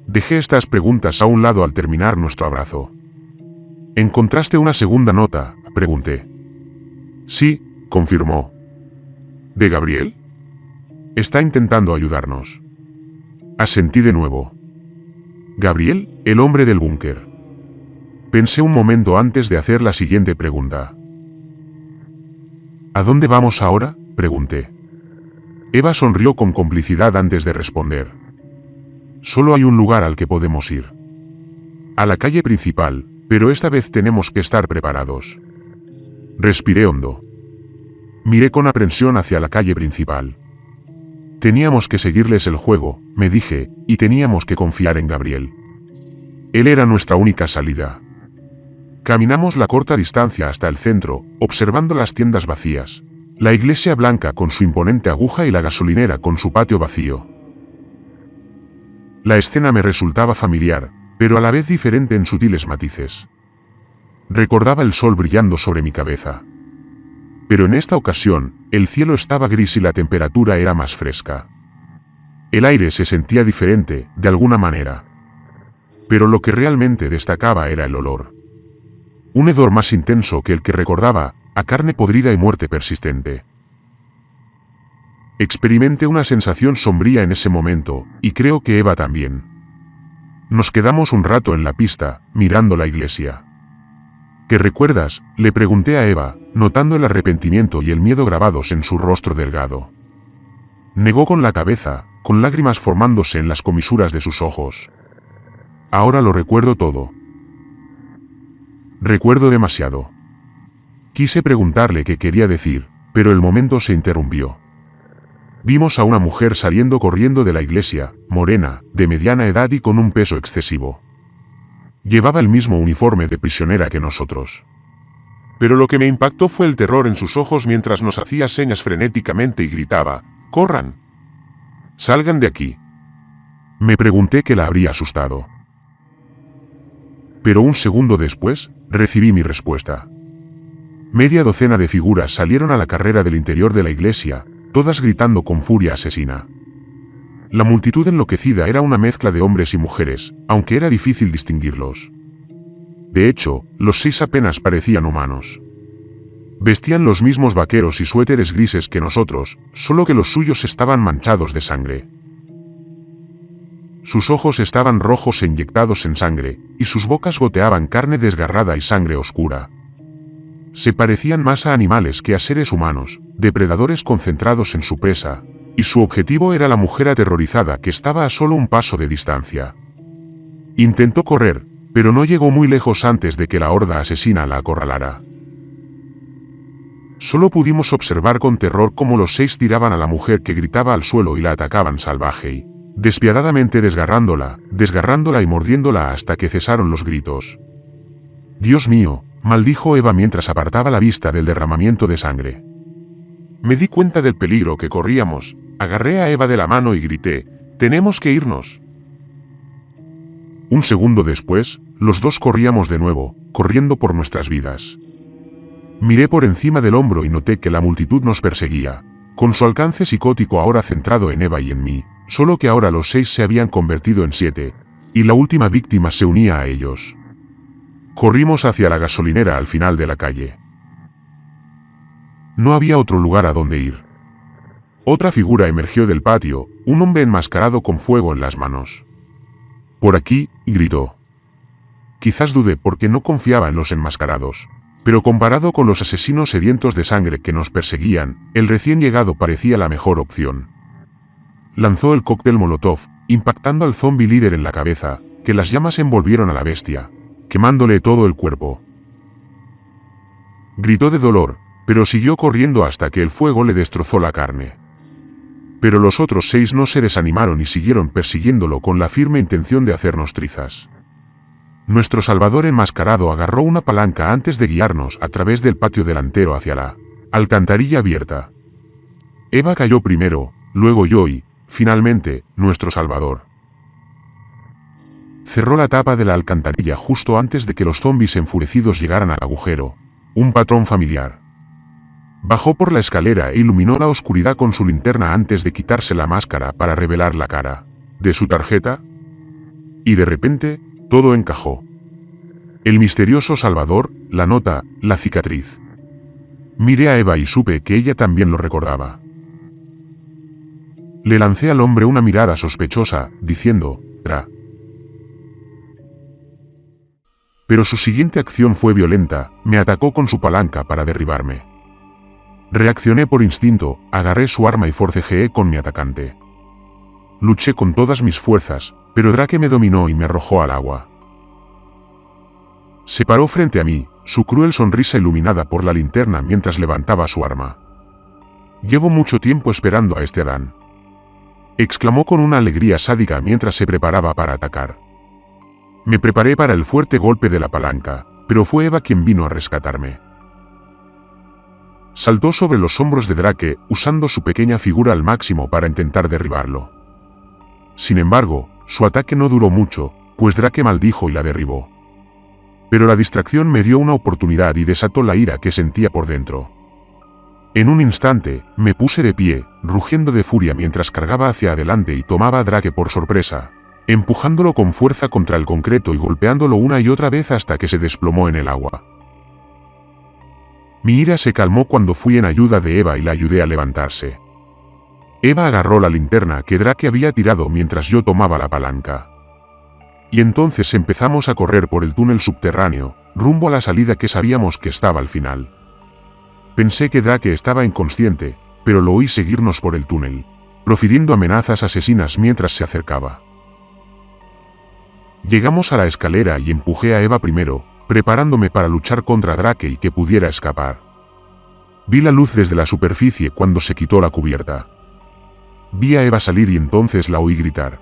Dejé estas preguntas a un lado al terminar nuestro abrazo. ¿Encontraste una segunda nota?, pregunté. Sí, confirmó. ¿De Gabriel? Está intentando ayudarnos. Asentí de nuevo. Gabriel, el hombre del búnker. Pensé un momento antes de hacer la siguiente pregunta. ¿A dónde vamos ahora?, pregunté. Eva sonrió con complicidad antes de responder. Solo hay un lugar al que podemos ir. A la calle principal, pero esta vez tenemos que estar preparados. Respiré hondo. Miré con aprensión hacia la calle principal. Teníamos que seguirles el juego, me dije, y teníamos que confiar en Gabriel. Él era nuestra única salida. Caminamos la corta distancia hasta el centro, observando las tiendas vacías, la iglesia blanca con su imponente aguja y la gasolinera con su patio vacío. La escena me resultaba familiar, pero a la vez diferente en sutiles matices. Recordaba el sol brillando sobre mi cabeza. Pero en esta ocasión, el cielo estaba gris y la temperatura era más fresca. El aire se sentía diferente, de alguna manera. Pero lo que realmente destacaba era el olor. Un hedor más intenso que el que recordaba, a carne podrida y muerte persistente. Experimenté una sensación sombría en ese momento, y creo que Eva también. Nos quedamos un rato en la pista, mirando la iglesia. ¿Qué recuerdas?, le pregunté a Eva, notando el arrepentimiento y el miedo grabados en su rostro delgado. Negó con la cabeza, con lágrimas formándose en las comisuras de sus ojos. Ahora lo recuerdo todo. Recuerdo demasiado. Quise preguntarle qué quería decir, pero el momento se interrumpió. Vimos a una mujer saliendo corriendo de la iglesia, morena, de mediana edad y con un peso excesivo. Llevaba el mismo uniforme de prisionera que nosotros. Pero lo que me impactó fue el terror en sus ojos mientras nos hacía señas frenéticamente y gritaba: ¡corran! ¡Salgan de aquí! Me pregunté qué la habría asustado. Pero un segundo después, recibí mi respuesta. Media docena de figuras salieron a la carrera del interior de la iglesia, todas gritando con furia asesina. La multitud enloquecida era una mezcla de hombres y mujeres, aunque era difícil distinguirlos. De hecho, los 6 apenas parecían humanos. Vestían los mismos vaqueros y suéteres grises que nosotros, solo que los suyos estaban manchados de sangre. Sus ojos estaban rojos e inyectados en sangre, y sus bocas goteaban carne desgarrada y sangre oscura. Se parecían más a animales que a seres humanos, depredadores concentrados en su presa, y su objetivo era la mujer aterrorizada que estaba a solo un paso de distancia. Intentó correr, pero no llegó muy lejos antes de que la horda asesina la acorralara. Solo pudimos observar con terror cómo los 6 tiraban a la mujer que gritaba al suelo y la atacaban salvaje y, despiadadamente desgarrándola y mordiéndola hasta que cesaron los gritos. «Dios mío», maldijo Eva mientras apartaba la vista del derramamiento de sangre. Me di cuenta del peligro que corríamos, agarré a Eva de la mano y grité, «¡Tenemos que irnos!». Un segundo después, los dos corríamos de nuevo, corriendo por nuestras vidas. Miré por encima del hombro y noté que la multitud nos perseguía, con su alcance psicótico ahora centrado en Eva y en mí, solo que ahora los 6 se habían convertido en 7, y la última víctima se unía a ellos. Corrimos hacia la gasolinera al final de la calle. No había otro lugar a donde ir. Otra figura emergió del patio, un hombre enmascarado con fuego en las manos. «Por aquí», gritó. Quizás dudé porque no confiaba en los enmascarados, pero comparado con los asesinos sedientos de sangre que nos perseguían, el recién llegado parecía la mejor opción. Lanzó el cóctel Molotov, impactando al zombi líder en la cabeza, que las llamas envolvieron a la bestia, quemándole todo el cuerpo. Gritó de dolor, pero siguió corriendo hasta que el fuego le destrozó la carne. Pero los otros 6 no se desanimaron y siguieron persiguiéndolo con la firme intención de hacernos trizas. Nuestro salvador enmascarado agarró una palanca antes de guiarnos a través del patio delantero hacia la alcantarilla abierta. Eva cayó primero, luego yo y, finalmente, nuestro salvador. Cerró la tapa de la alcantarilla justo antes de que los zombis enfurecidos llegaran al agujero, un patrón familiar. Bajó por la escalera e iluminó la oscuridad con su linterna antes de quitarse la máscara para revelar la cara de su tarjeta. Y de repente, todo encajó. El misterioso Salvador, la nota, la cicatriz. Miré a Eva y supe que ella también lo recordaba. Le lancé al hombre una mirada sospechosa, diciendo, «Tra». Pero su siguiente acción fue violenta, me atacó con su palanca para derribarme. Reaccioné por instinto, agarré su arma y forcejeé con mi atacante. Luché con todas mis fuerzas, pero Drake me dominó y me arrojó al agua. Se paró frente a mí, su cruel sonrisa iluminada por la linterna mientras levantaba su arma. «Llevo mucho tiempo esperando a este Adán», exclamó con una alegría sádica mientras se preparaba para atacar. Me preparé para el fuerte golpe de la palanca, pero fue Eva quien vino a rescatarme. Saltó sobre los hombros de Drake, usando su pequeña figura al máximo para intentar derribarlo. Sin embargo, su ataque no duró mucho, pues Drake maldijo y la derribó. Pero la distracción me dio una oportunidad y desató la ira que sentía por dentro. En un instante, me puse de pie, rugiendo de furia mientras cargaba hacia adelante y tomaba a Drake por sorpresa, empujándolo con fuerza contra el concreto y golpeándolo una y otra vez hasta que se desplomó en el agua. Mi ira se calmó cuando fui en ayuda de Eva y la ayudé a levantarse. Eva agarró la linterna que Drake había tirado mientras yo tomaba la palanca. Y entonces empezamos a correr por el túnel subterráneo, rumbo a la salida que sabíamos que estaba al final. Pensé que Drake estaba inconsciente, pero lo oí seguirnos por el túnel, profiriendo amenazas asesinas mientras se acercaba. Llegamos a la escalera y empujé a Eva primero, preparándome para luchar contra Drake y que pudiera escapar. Vi la luz desde la superficie cuando se quitó la cubierta. Vi a Eva salir y entonces la oí gritar.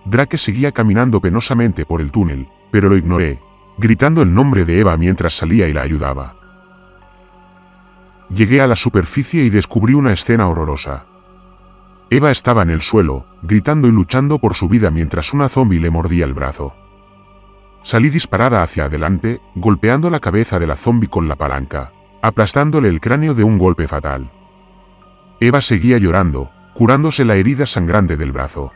Drake seguía caminando penosamente por el túnel, pero lo ignoré, gritando el nombre de Eva mientras salía y la ayudaba. Llegué a la superficie y descubrí una escena horrorosa. Eva estaba en el suelo, gritando y luchando por su vida mientras una zombi le mordía el brazo. Salí disparada hacia adelante, golpeando la cabeza de la zombi con la palanca, aplastándole el cráneo de un golpe fatal. Eva seguía llorando, curándose la herida sangrante del brazo.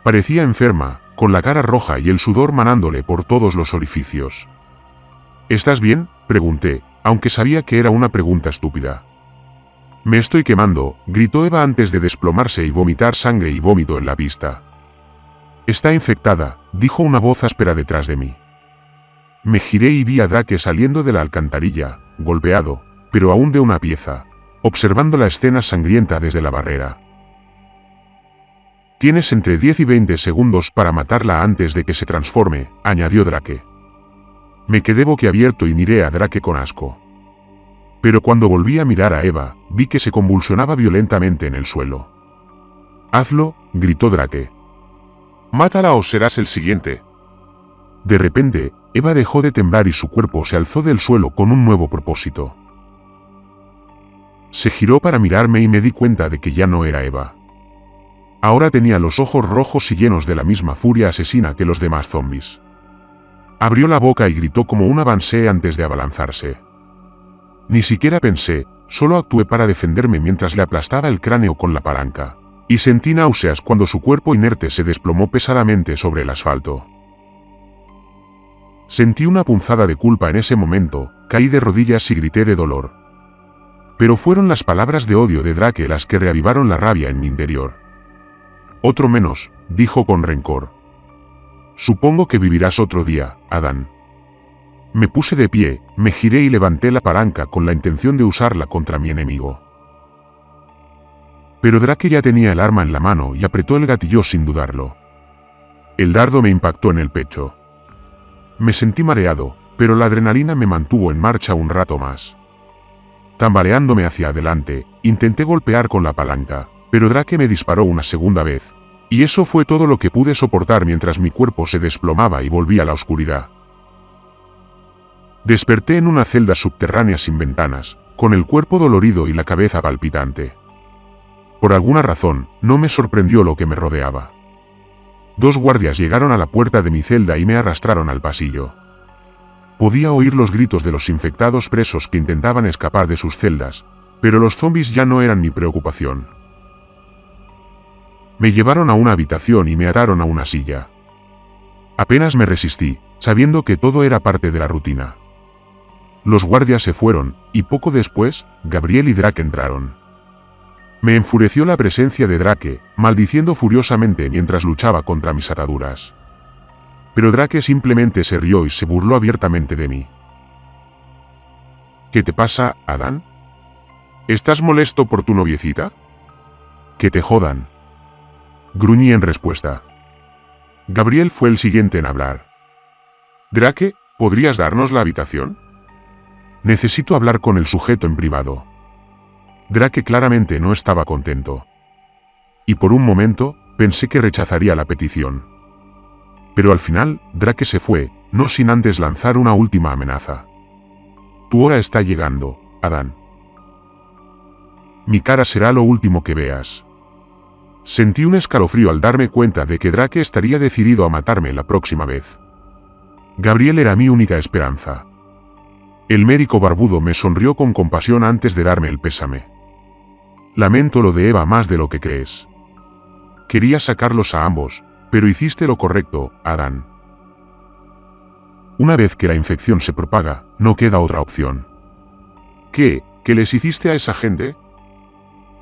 Parecía enferma, con la cara roja y el sudor manándole por todos los orificios. ¿Estás bien?, pregunté, aunque sabía que era una pregunta estúpida. «Me estoy quemando», gritó Eva antes de desplomarse y vomitar sangre y vómito en la pista. «Está infectada», dijo una voz áspera detrás de mí. Me giré y vi a Drake saliendo de la alcantarilla, golpeado, pero aún de una pieza, observando la escena sangrienta desde la barrera. «Tienes entre 10 y 20 segundos para matarla antes de que se transforme», añadió Drake. Me quedé boquiabierto y miré a Drake con asco. Pero cuando volví a mirar a Eva, vi que se convulsionaba violentamente en el suelo. Hazlo, gritó Drake. Mátala o serás el siguiente. De repente, Eva dejó de temblar y su cuerpo se alzó del suelo con un nuevo propósito. Se giró para mirarme y me di cuenta de que ya no era Eva. Ahora tenía los ojos rojos y llenos de la misma furia asesina que los demás zombies. Abrió la boca y gritó como una Banshee antes de abalanzarse. Ni siquiera pensé, solo actué para defenderme mientras le aplastaba el cráneo con la palanca. Y sentí náuseas cuando su cuerpo inerte se desplomó pesadamente sobre el asfalto. Sentí una punzada de culpa en ese momento, caí de rodillas y grité de dolor. Pero fueron las palabras de odio de Drake las que reavivaron la rabia en mi interior. Otro menos, dijo con rencor. Supongo que vivirás otro día, Adán. Me puse de pie, me giré y levanté la palanca con la intención de usarla contra mi enemigo. Pero Drake ya tenía el arma en la mano y apretó el gatillo sin dudarlo. El dardo me impactó en el pecho. Me sentí mareado, pero la adrenalina me mantuvo en marcha un rato más. Tambaleándome hacia adelante, intenté golpear con la palanca, pero Drake me disparó una segunda vez. Y eso fue todo lo que pude soportar mientras mi cuerpo se desplomaba y volvía a la oscuridad. Desperté en una celda subterránea sin ventanas, con el cuerpo dolorido y la cabeza palpitante. Por alguna razón, no me sorprendió lo que me rodeaba. 2 guardias llegaron a la puerta de mi celda y me arrastraron al pasillo. Podía oír los gritos de los infectados presos que intentaban escapar de sus celdas, pero los zombies ya no eran mi preocupación. Me llevaron a una habitación y me ataron a una silla. Apenas me resistí, sabiendo que todo era parte de la rutina. Los guardias se fueron, y poco después, Gabriel y Drake entraron. Me enfureció la presencia de Drake, maldiciendo furiosamente mientras luchaba contra mis ataduras. Pero Drake simplemente se rió y se burló abiertamente de mí. ¿Qué te pasa, Adán? ¿Estás molesto por tu noviecita? Que te jodan. Gruñí en respuesta. Gabriel fue el siguiente en hablar. Drake, ¿podrías darnos la habitación? Necesito hablar con el sujeto en privado. Drake claramente no estaba contento. Y por un momento, pensé que rechazaría la petición. Pero al final, Drake se fue, no sin antes lanzar una última amenaza. Tu hora está llegando, Adán. Mi cara será lo último que veas. Sentí un escalofrío al darme cuenta de que Drake estaría decidido a matarme la próxima vez. Gabriel era mi única esperanza. El médico barbudo me sonrió con compasión antes de darme el pésame. Lamento lo de Eva más de lo que crees. Quería sacarlos a ambos, pero hiciste lo correcto, Adán. Una vez que la infección se propaga, no queda otra opción. ¿Qué les hiciste a esa gente?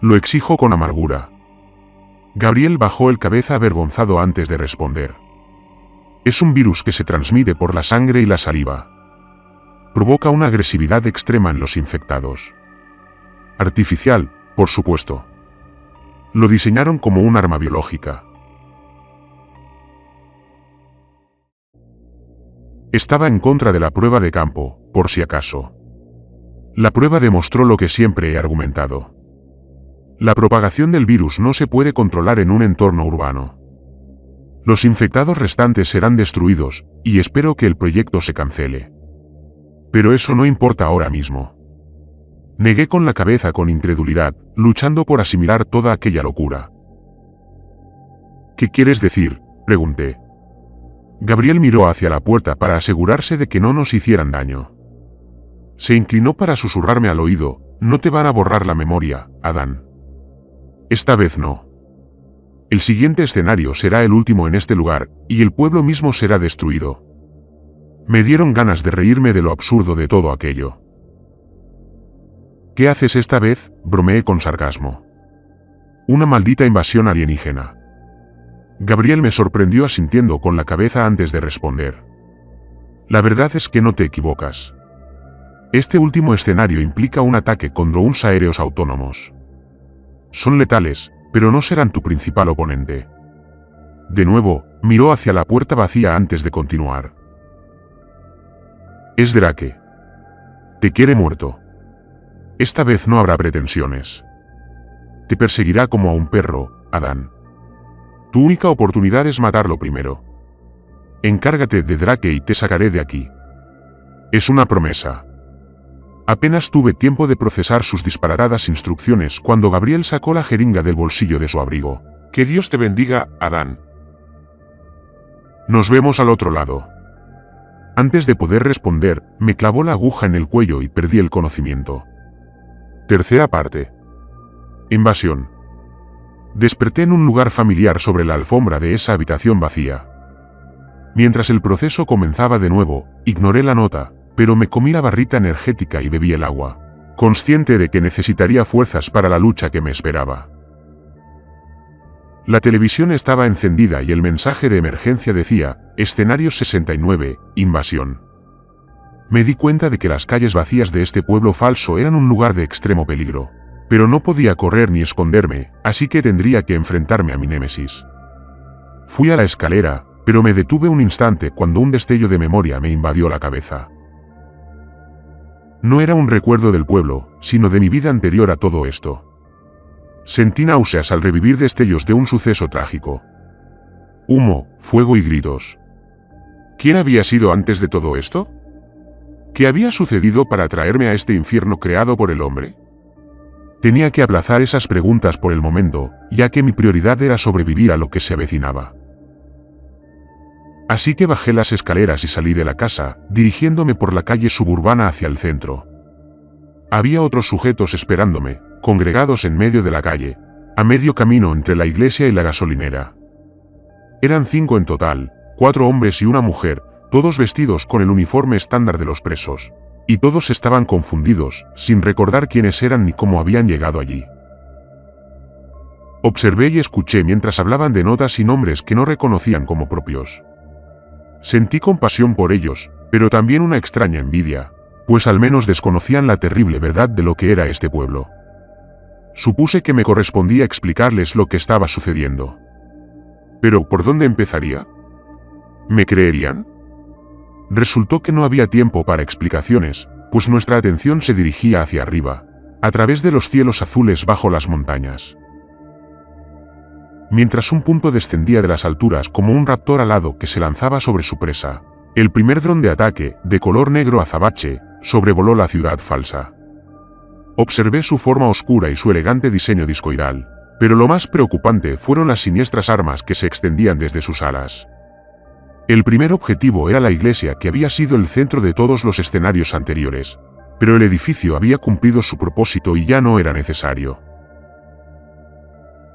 Lo exijo con amargura. Gabriel bajó el cabeza avergonzado antes de responder. Es un virus que se transmite por la sangre y la saliva. Provoca una agresividad extrema en los infectados. Artificial, por supuesto. Lo diseñaron como un arma biológica. Estaba en contra de la prueba de campo, por si acaso. La prueba demostró lo que siempre he argumentado. La propagación del virus no se puede controlar en un entorno urbano. Los infectados restantes serán destruidos, y espero que el proyecto se cancele. Pero eso no importa ahora mismo. Negué con la cabeza con incredulidad, luchando por asimilar toda aquella locura. ¿Qué quieres decir?, pregunté. Gabriel miró hacia la puerta para asegurarse de que no nos hicieran daño. Se inclinó para susurrarme al oído, no te van a borrar la memoria, Adán. Esta vez no. El siguiente escenario será el último en este lugar, y el pueblo mismo será destruido. Me dieron ganas de reírme de lo absurdo de todo aquello. ¿Qué haces esta vez?, bromeé con sarcasmo. Una maldita invasión alienígena. Gabriel me sorprendió asintiendo con la cabeza antes de responder. La verdad es que no te equivocas. Este último escenario implica un ataque con drones aéreos autónomos. Son letales, pero no serán tu principal oponente. De nuevo, miró hacia la puerta vacía antes de continuar. Es Drake. Te quiere muerto. Esta vez no habrá pretensiones. Te perseguirá como a un perro, Adán. Tu única oportunidad es matarlo primero. Encárgate de Drake y te sacaré de aquí. Es una promesa. Apenas tuve tiempo de procesar sus disparatadas instrucciones cuando Gabriel sacó la jeringa del bolsillo de su abrigo. Que Dios te bendiga, Adán. Nos vemos al otro lado. Antes de poder responder, me clavó la aguja en el cuello y perdí el conocimiento. Tercera parte. Invasión. Desperté en un lugar familiar sobre la alfombra de esa habitación vacía. Mientras el proceso comenzaba de nuevo, ignoré la nota, pero me comí la barrita energética y bebí el agua, consciente de que necesitaría fuerzas para la lucha que me esperaba. La televisión estaba encendida y el mensaje de emergencia decía, Escenario 69, invasión. Me di cuenta de que las calles vacías de este pueblo falso eran un lugar de extremo peligro, pero no podía correr ni esconderme, así que tendría que enfrentarme a mi némesis. Fui a la escalera, pero me detuve un instante cuando un destello de memoria me invadió la cabeza. No era un recuerdo del pueblo, sino de mi vida anterior a todo esto. Sentí náuseas al revivir destellos de un suceso trágico. Humo, fuego y gritos. ¿Quién había sido antes de todo esto? ¿Qué había sucedido para traerme a este infierno creado por el hombre? Tenía que aplazar esas preguntas por el momento, ya que mi prioridad era sobrevivir a lo que se avecinaba. Así que bajé las escaleras y salí de la casa, dirigiéndome por la calle suburbana hacia el centro. Había otros sujetos esperándome, congregados en medio de la calle, a medio camino entre la iglesia y la gasolinera. Eran 5 en total, 4 hombres y una mujer, todos vestidos con el uniforme estándar de los presos, y todos estaban confundidos, sin recordar quiénes eran ni cómo habían llegado allí. Observé y escuché mientras hablaban de notas y nombres que no reconocían como propios. Sentí compasión por ellos, pero también una extraña envidia, pues al menos desconocían la terrible verdad de lo que era este pueblo. Supuse que me correspondía explicarles lo que estaba sucediendo. Pero ¿por dónde empezaría? ¿Me creerían? Resultó que no había tiempo para explicaciones, pues nuestra atención se dirigía hacia arriba, a través de los cielos azules bajo las montañas. Mientras un punto descendía de las alturas como un raptor alado que se lanzaba sobre su presa, el primer dron de ataque, de color negro azabache, sobrevoló la ciudad falsa. Observé su forma oscura y su elegante diseño discoidal, pero lo más preocupante fueron las siniestras armas que se extendían desde sus alas. El primer objetivo era la iglesia que había sido el centro de todos los escenarios anteriores, pero el edificio había cumplido su propósito y ya no era necesario.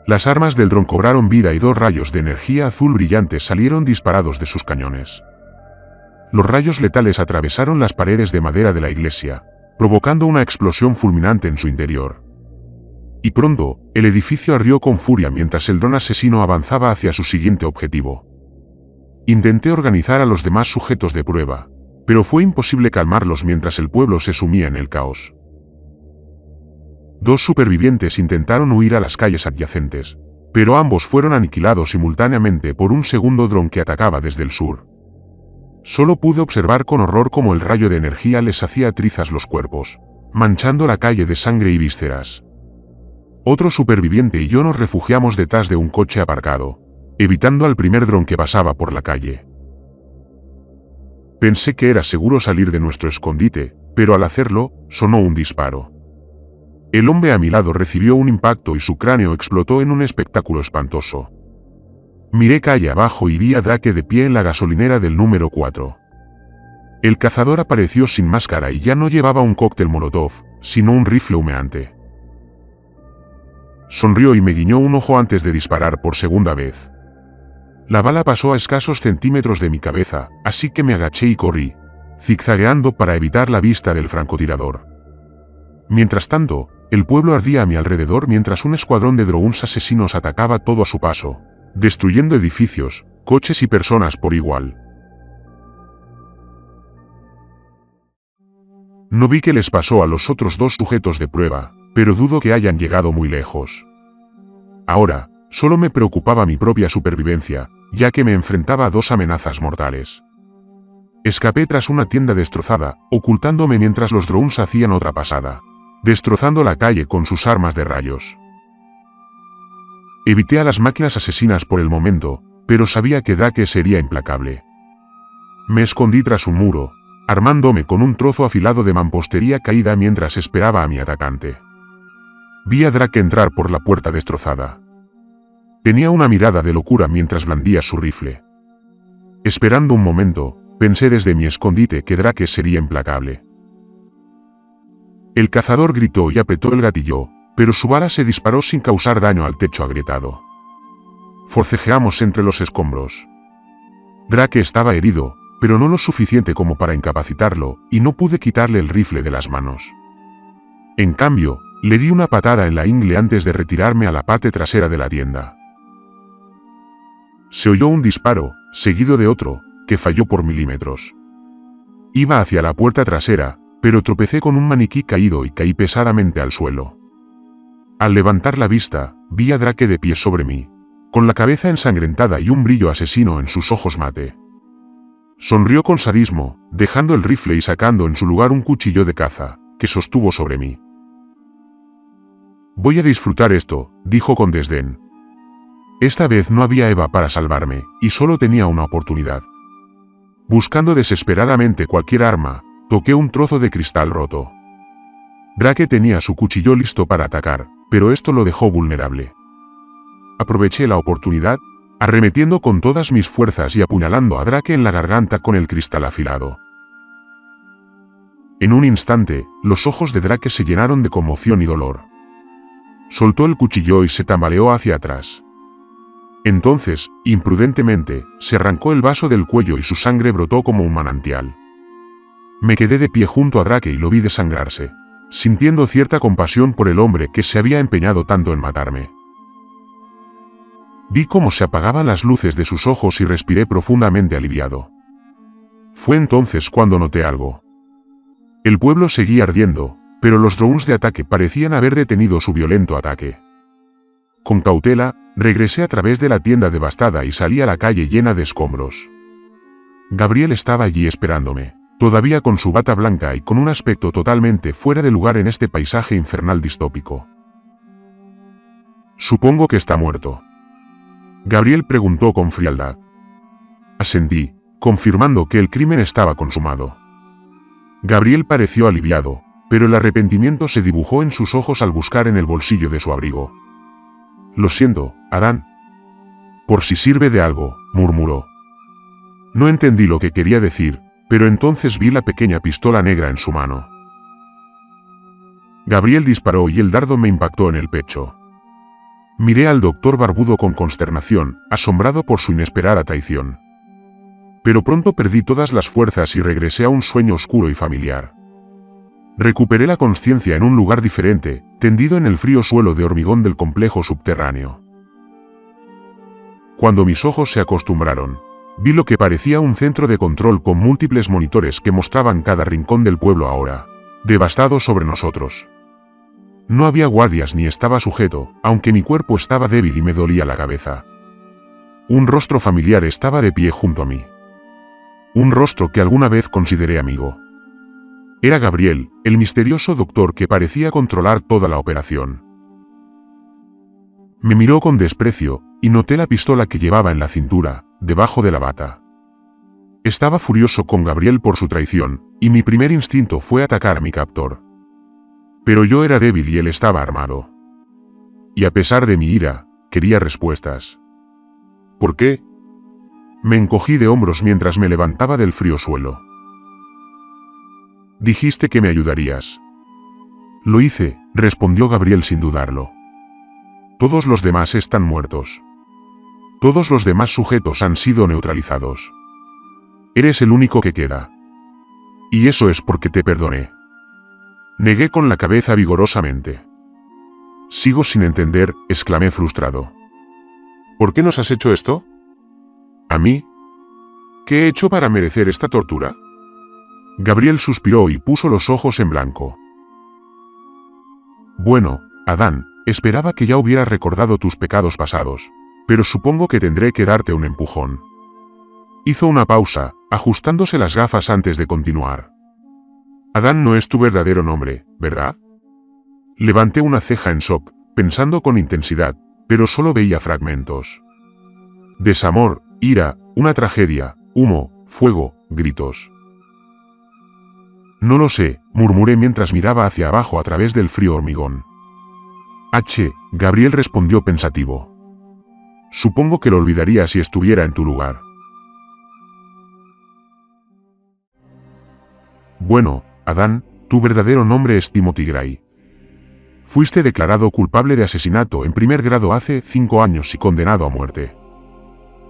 Las armas del dron cobraron vida y 2 rayos de energía azul brillantes salieron disparados de sus cañones. Los rayos letales atravesaron las paredes de madera de la iglesia, provocando una explosión fulminante en su interior. Y pronto, el edificio ardió con furia mientras el dron asesino avanzaba hacia su siguiente objetivo. Intenté organizar a los demás sujetos de prueba, pero fue imposible calmarlos mientras el pueblo se sumía en el caos. 2 supervivientes intentaron huir a las calles adyacentes, pero ambos fueron aniquilados simultáneamente por un segundo dron que atacaba desde el sur. Solo pude observar con horror cómo el rayo de energía les hacía trizas los cuerpos, manchando la calle de sangre y vísceras. Otro superviviente y yo nos refugiamos detrás de un coche aparcado, evitando al primer dron que pasaba por la calle. Pensé que era seguro salir de nuestro escondite, pero al hacerlo, sonó un disparo. El hombre a mi lado recibió un impacto y su cráneo explotó en un espectáculo espantoso. Miré calle abajo y vi a Drake de pie en la gasolinera del número 4. El cazador apareció sin máscara y ya no llevaba un cóctel molotov, sino un rifle humeante. Sonrió y me guiñó un ojo antes de disparar por segunda vez. La bala pasó a escasos centímetros de mi cabeza, así que me agaché y corrí, zigzagueando para evitar la vista del francotirador. Mientras tanto, el pueblo ardía a mi alrededor mientras un escuadrón de drones asesinos atacaba todo a su paso, destruyendo edificios, coches y personas por igual. No vi qué les pasó a los otros 2 sujetos de prueba, pero dudo que hayan llegado muy lejos. Ahora, solo me preocupaba mi propia supervivencia, ya que me enfrentaba a 2 amenazas mortales. Escapé tras una tienda destrozada, ocultándome mientras los drones hacían otra pasada, destrozando la calle con sus armas de rayos. Evité a las máquinas asesinas por el momento, pero sabía que Drake sería implacable. Me escondí tras un muro, armándome con un trozo afilado de mampostería caída mientras esperaba a mi atacante. Vi a Drake entrar por la puerta destrozada. Tenía una mirada de locura mientras blandía su rifle. Esperando un momento, pensé desde mi escondite que Drake sería implacable. El cazador gritó y apretó el gatillo, pero su bala se disparó sin causar daño al techo agrietado. Forcejeamos entre los escombros. Drake estaba herido, pero no lo suficiente como para incapacitarlo, y no pude quitarle el rifle de las manos. En cambio, le di una patada en la ingle antes de retirarme a la parte trasera de la tienda. Se oyó un disparo, seguido de otro, que falló por milímetros. Iba hacia la puerta trasera, pero tropecé con un maniquí caído y caí pesadamente al suelo. Al levantar la vista, vi a Drake de pie sobre mí, con la cabeza ensangrentada y un brillo asesino en sus ojos mate. Sonrió con sadismo, dejando el rifle y sacando en su lugar un cuchillo de caza, que sostuvo sobre mí. «Voy a disfrutar esto», dijo con desdén. Esta vez no había Eva para salvarme, y solo tenía una oportunidad. Buscando desesperadamente cualquier arma, toqué un trozo de cristal roto. Drake tenía su cuchillo listo para atacar, pero esto lo dejó vulnerable. Aproveché la oportunidad, arremetiendo con todas mis fuerzas y apuñalando a Drake en la garganta con el cristal afilado. En un instante, los ojos de Drake se llenaron de conmoción y dolor. Soltó el cuchillo y se tambaleó hacia atrás. Entonces, imprudentemente, se arrancó el vaso del cuello y su sangre brotó como un manantial. Me quedé de pie junto a Drake y lo vi desangrarse, sintiendo cierta compasión por el hombre que se había empeñado tanto en matarme. Vi cómo se apagaban las luces de sus ojos y respiré profundamente aliviado. Fue entonces cuando noté algo. El pueblo seguía ardiendo, pero los drones de ataque parecían haber detenido su violento ataque. Con cautela, regresé a través de la tienda devastada y salí a la calle llena de escombros. Gabriel estaba allí esperándome, todavía con su bata blanca y con un aspecto totalmente fuera de lugar en este paisaje infernal distópico. «Supongo que está muerto», Gabriel preguntó con frialdad. Asentí, confirmando que el crimen estaba consumado. Gabriel pareció aliviado, pero el arrepentimiento se dibujó en sus ojos al buscar en el bolsillo de su abrigo. «Lo siento, Adán». «Por si sirve de algo», murmuró. No entendí lo que quería decir, pero entonces vi la pequeña pistola negra en su mano. Gabriel disparó y el dardo me impactó en el pecho. Miré al doctor barbudo con consternación, asombrado por su inesperada traición. Pero pronto perdí todas las fuerzas y regresé a un sueño oscuro y familiar. Recuperé la conciencia en un lugar diferente, tendido en el frío suelo de hormigón del complejo subterráneo. Cuando mis ojos se acostumbraron, vi lo que parecía un centro de control con múltiples monitores que mostraban cada rincón del pueblo ahora, devastado sobre nosotros. No había guardias ni estaba sujeto, aunque mi cuerpo estaba débil y me dolía la cabeza. Un rostro familiar estaba de pie junto a mí. Un rostro que alguna vez consideré amigo. Era Gabriel, el misterioso doctor que parecía controlar toda la operación. Me miró con desprecio, y noté la pistola que llevaba en la cintura, debajo de la bata. Estaba furioso con Gabriel por su traición, y mi primer instinto fue atacar a mi captor. Pero yo era débil y él estaba armado. Y a pesar de mi ira, quería respuestas. ¿Por qué? Me encogí de hombros mientras me levantaba del frío suelo. Dijiste que me ayudarías. Lo hice, respondió Gabriel sin dudarlo. Todos los demás están muertos. Todos los demás sujetos han sido neutralizados. Eres el único que queda. Y eso es porque te perdoné. Negué con la cabeza vigorosamente. Sigo sin entender, exclamé frustrado. ¿Por qué nos has hecho esto? ¿A mí? ¿Qué he hecho para merecer esta tortura? Gabriel suspiró y puso los ojos en blanco. Bueno, Adán, esperaba que ya hubieras recordado tus pecados pasados, pero supongo que tendré que darte un empujón. Hizo una pausa, ajustándose las gafas antes de continuar. Adán no es tu verdadero nombre, ¿verdad? Levanté una ceja en shock, pensando con intensidad, pero solo veía fragmentos. Desamor, ira, una tragedia, humo, fuego, gritos. No lo sé, murmuré mientras miraba hacia abajo a través del frío hormigón. Gabriel respondió pensativo. Supongo que lo olvidaría si estuviera en tu lugar. Bueno, Adán, tu verdadero nombre es Timothy Gray. Fuiste declarado culpable de asesinato en primer grado hace 5 años y condenado a muerte.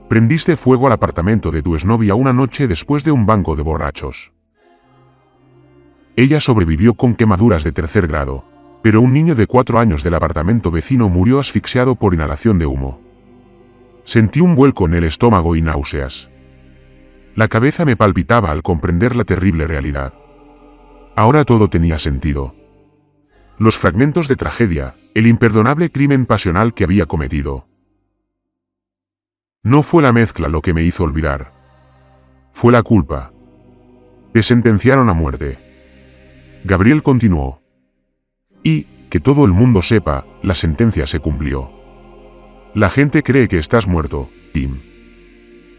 Prendiste fuego al apartamento de tu exnovia una noche después de un banco de borrachos. Ella sobrevivió con quemaduras de tercer grado, pero un niño de 4 años del apartamento vecino murió asfixiado por inhalación de humo. Sentí un vuelco en el estómago y náuseas. La cabeza me palpitaba al comprender la terrible realidad. Ahora todo tenía sentido. Los fragmentos de tragedia, el imperdonable crimen pasional que había cometido. No fue la mezcla lo que me hizo olvidar. Fue la culpa. Te sentenciaron a muerte. Gabriel continuó. Y, que todo el mundo sepa, la sentencia se cumplió. La gente cree que estás muerto, Tim.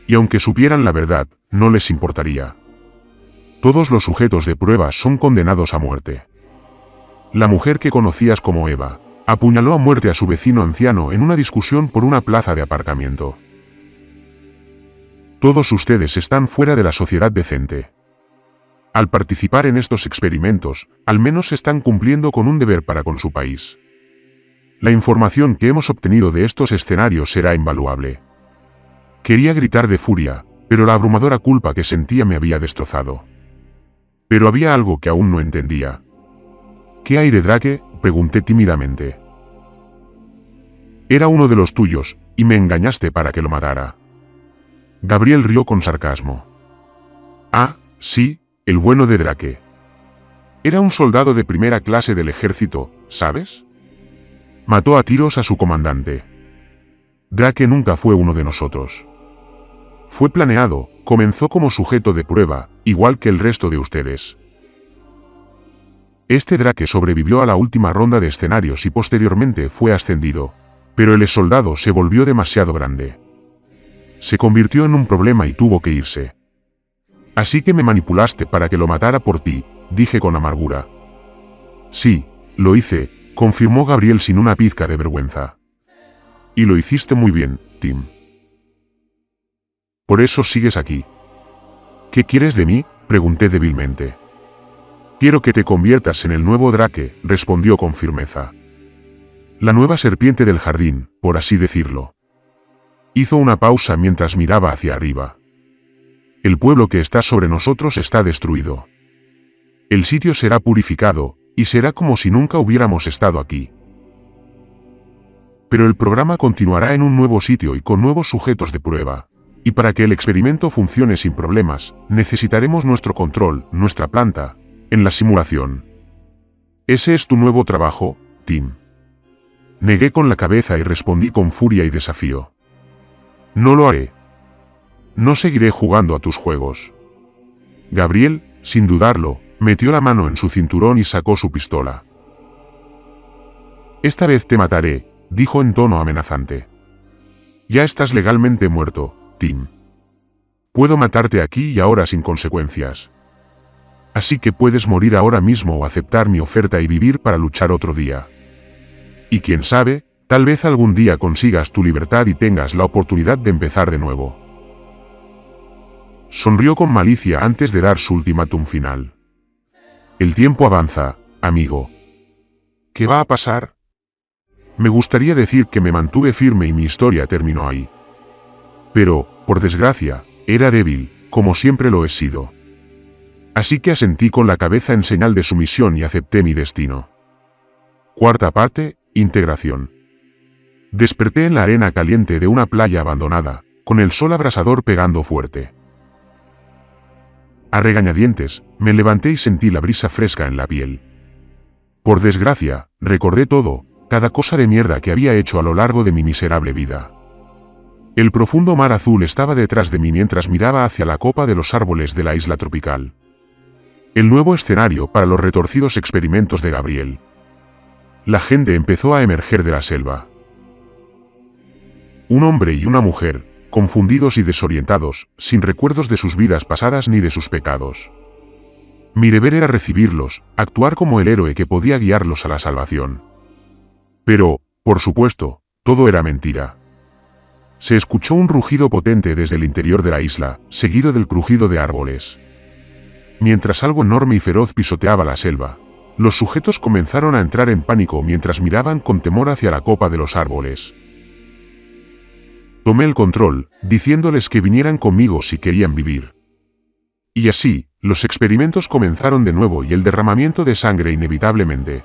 Y aunque supieran la verdad, no les importaría. Todos los sujetos de prueba son condenados a muerte. La mujer que conocías como Eva, apuñaló a muerte a su vecino anciano en una discusión por una plaza de aparcamiento. Todos ustedes están fuera de la sociedad decente. Al participar en estos experimentos, al menos están cumpliendo con un deber para con su país. La información que hemos obtenido de estos escenarios será invaluable. Quería gritar de furia, pero la abrumadora culpa que sentía me había destrozado. Pero había algo que aún no entendía. ¿Qué hay de Drake?, pregunté tímidamente. Era uno de los tuyos, y me engañaste para que lo matara. Gabriel rió con sarcasmo. Ah, sí, el bueno de Drake. Era un soldado de primera clase del ejército, ¿sabes? Mató a tiros a su comandante. Drake nunca fue uno de nosotros. Fue planeado, comenzó como sujeto de prueba, igual que el resto de ustedes. Este Drake sobrevivió a la última ronda de escenarios y posteriormente fue ascendido, pero el soldado se volvió demasiado grande. Se convirtió en un problema y tuvo que irse. Así que me manipulaste para que lo matara por ti, dije con amargura. Sí, lo hice, confirmó Gabriel sin una pizca de vergüenza. Y lo hiciste muy bien, Tim. Por eso sigues aquí. ¿Qué quieres de mí?, pregunté débilmente. Quiero que te conviertas en el nuevo Drake, respondió con firmeza. La nueva serpiente del jardín, por así decirlo. Hizo una pausa mientras miraba hacia arriba. El pueblo que está sobre nosotros está destruido. El sitio será purificado, y será como si nunca hubiéramos estado aquí. Pero el programa continuará en un nuevo sitio y con nuevos sujetos de prueba. Y para que el experimento funcione sin problemas, necesitaremos nuestro control, nuestra planta, en la simulación. ¿Ese es tu nuevo trabajo, Tim? Negué con la cabeza y respondí con furia y desafío. No lo haré. No seguiré jugando a tus juegos. Gabriel, sin dudarlo, metió la mano en su cinturón y sacó su pistola. Esta vez te mataré, dijo en tono amenazante. Ya estás legalmente muerto, Tim. Puedo matarte aquí y ahora sin consecuencias. Así que puedes morir ahora mismo o aceptar mi oferta y vivir para luchar otro día. Y quién sabe, tal vez algún día consigas tu libertad y tengas la oportunidad de empezar de nuevo. Sonrió con malicia antes de dar su ultimátum final. El tiempo avanza, amigo. ¿Qué va a pasar? Me gustaría decir que me mantuve firme y mi historia terminó ahí. Pero, por desgracia, era débil, como siempre lo he sido. Así que asentí con la cabeza en señal de sumisión y acepté mi destino. Cuarta parte, integración. Desperté en la arena caliente de una playa abandonada, con el sol abrasador pegando fuerte. A regañadientes, me levanté y sentí la brisa fresca en la piel. Por desgracia, recordé todo, cada cosa de mierda que había hecho a lo largo de mi miserable vida. El profundo mar azul estaba detrás de mí mientras miraba hacia la copa de los árboles de la isla tropical. El nuevo escenario para los retorcidos experimentos de Gabriel. La gente empezó a emerger de la selva. Un hombre y una mujer, confundidos y desorientados, sin recuerdos de sus vidas pasadas ni de sus pecados. Mi deber era recibirlos, actuar como el héroe que podía guiarlos a la salvación. Pero, por supuesto, todo era mentira. Se escuchó un rugido potente desde el interior de la isla, seguido del crujido de árboles. Mientras algo enorme y feroz pisoteaba la selva, los sujetos comenzaron a entrar en pánico mientras miraban con temor hacia la copa de los árboles. Tomé el control, diciéndoles que vinieran conmigo si querían vivir. Y así, los experimentos comenzaron de nuevo y el derramamiento de sangre inevitablemente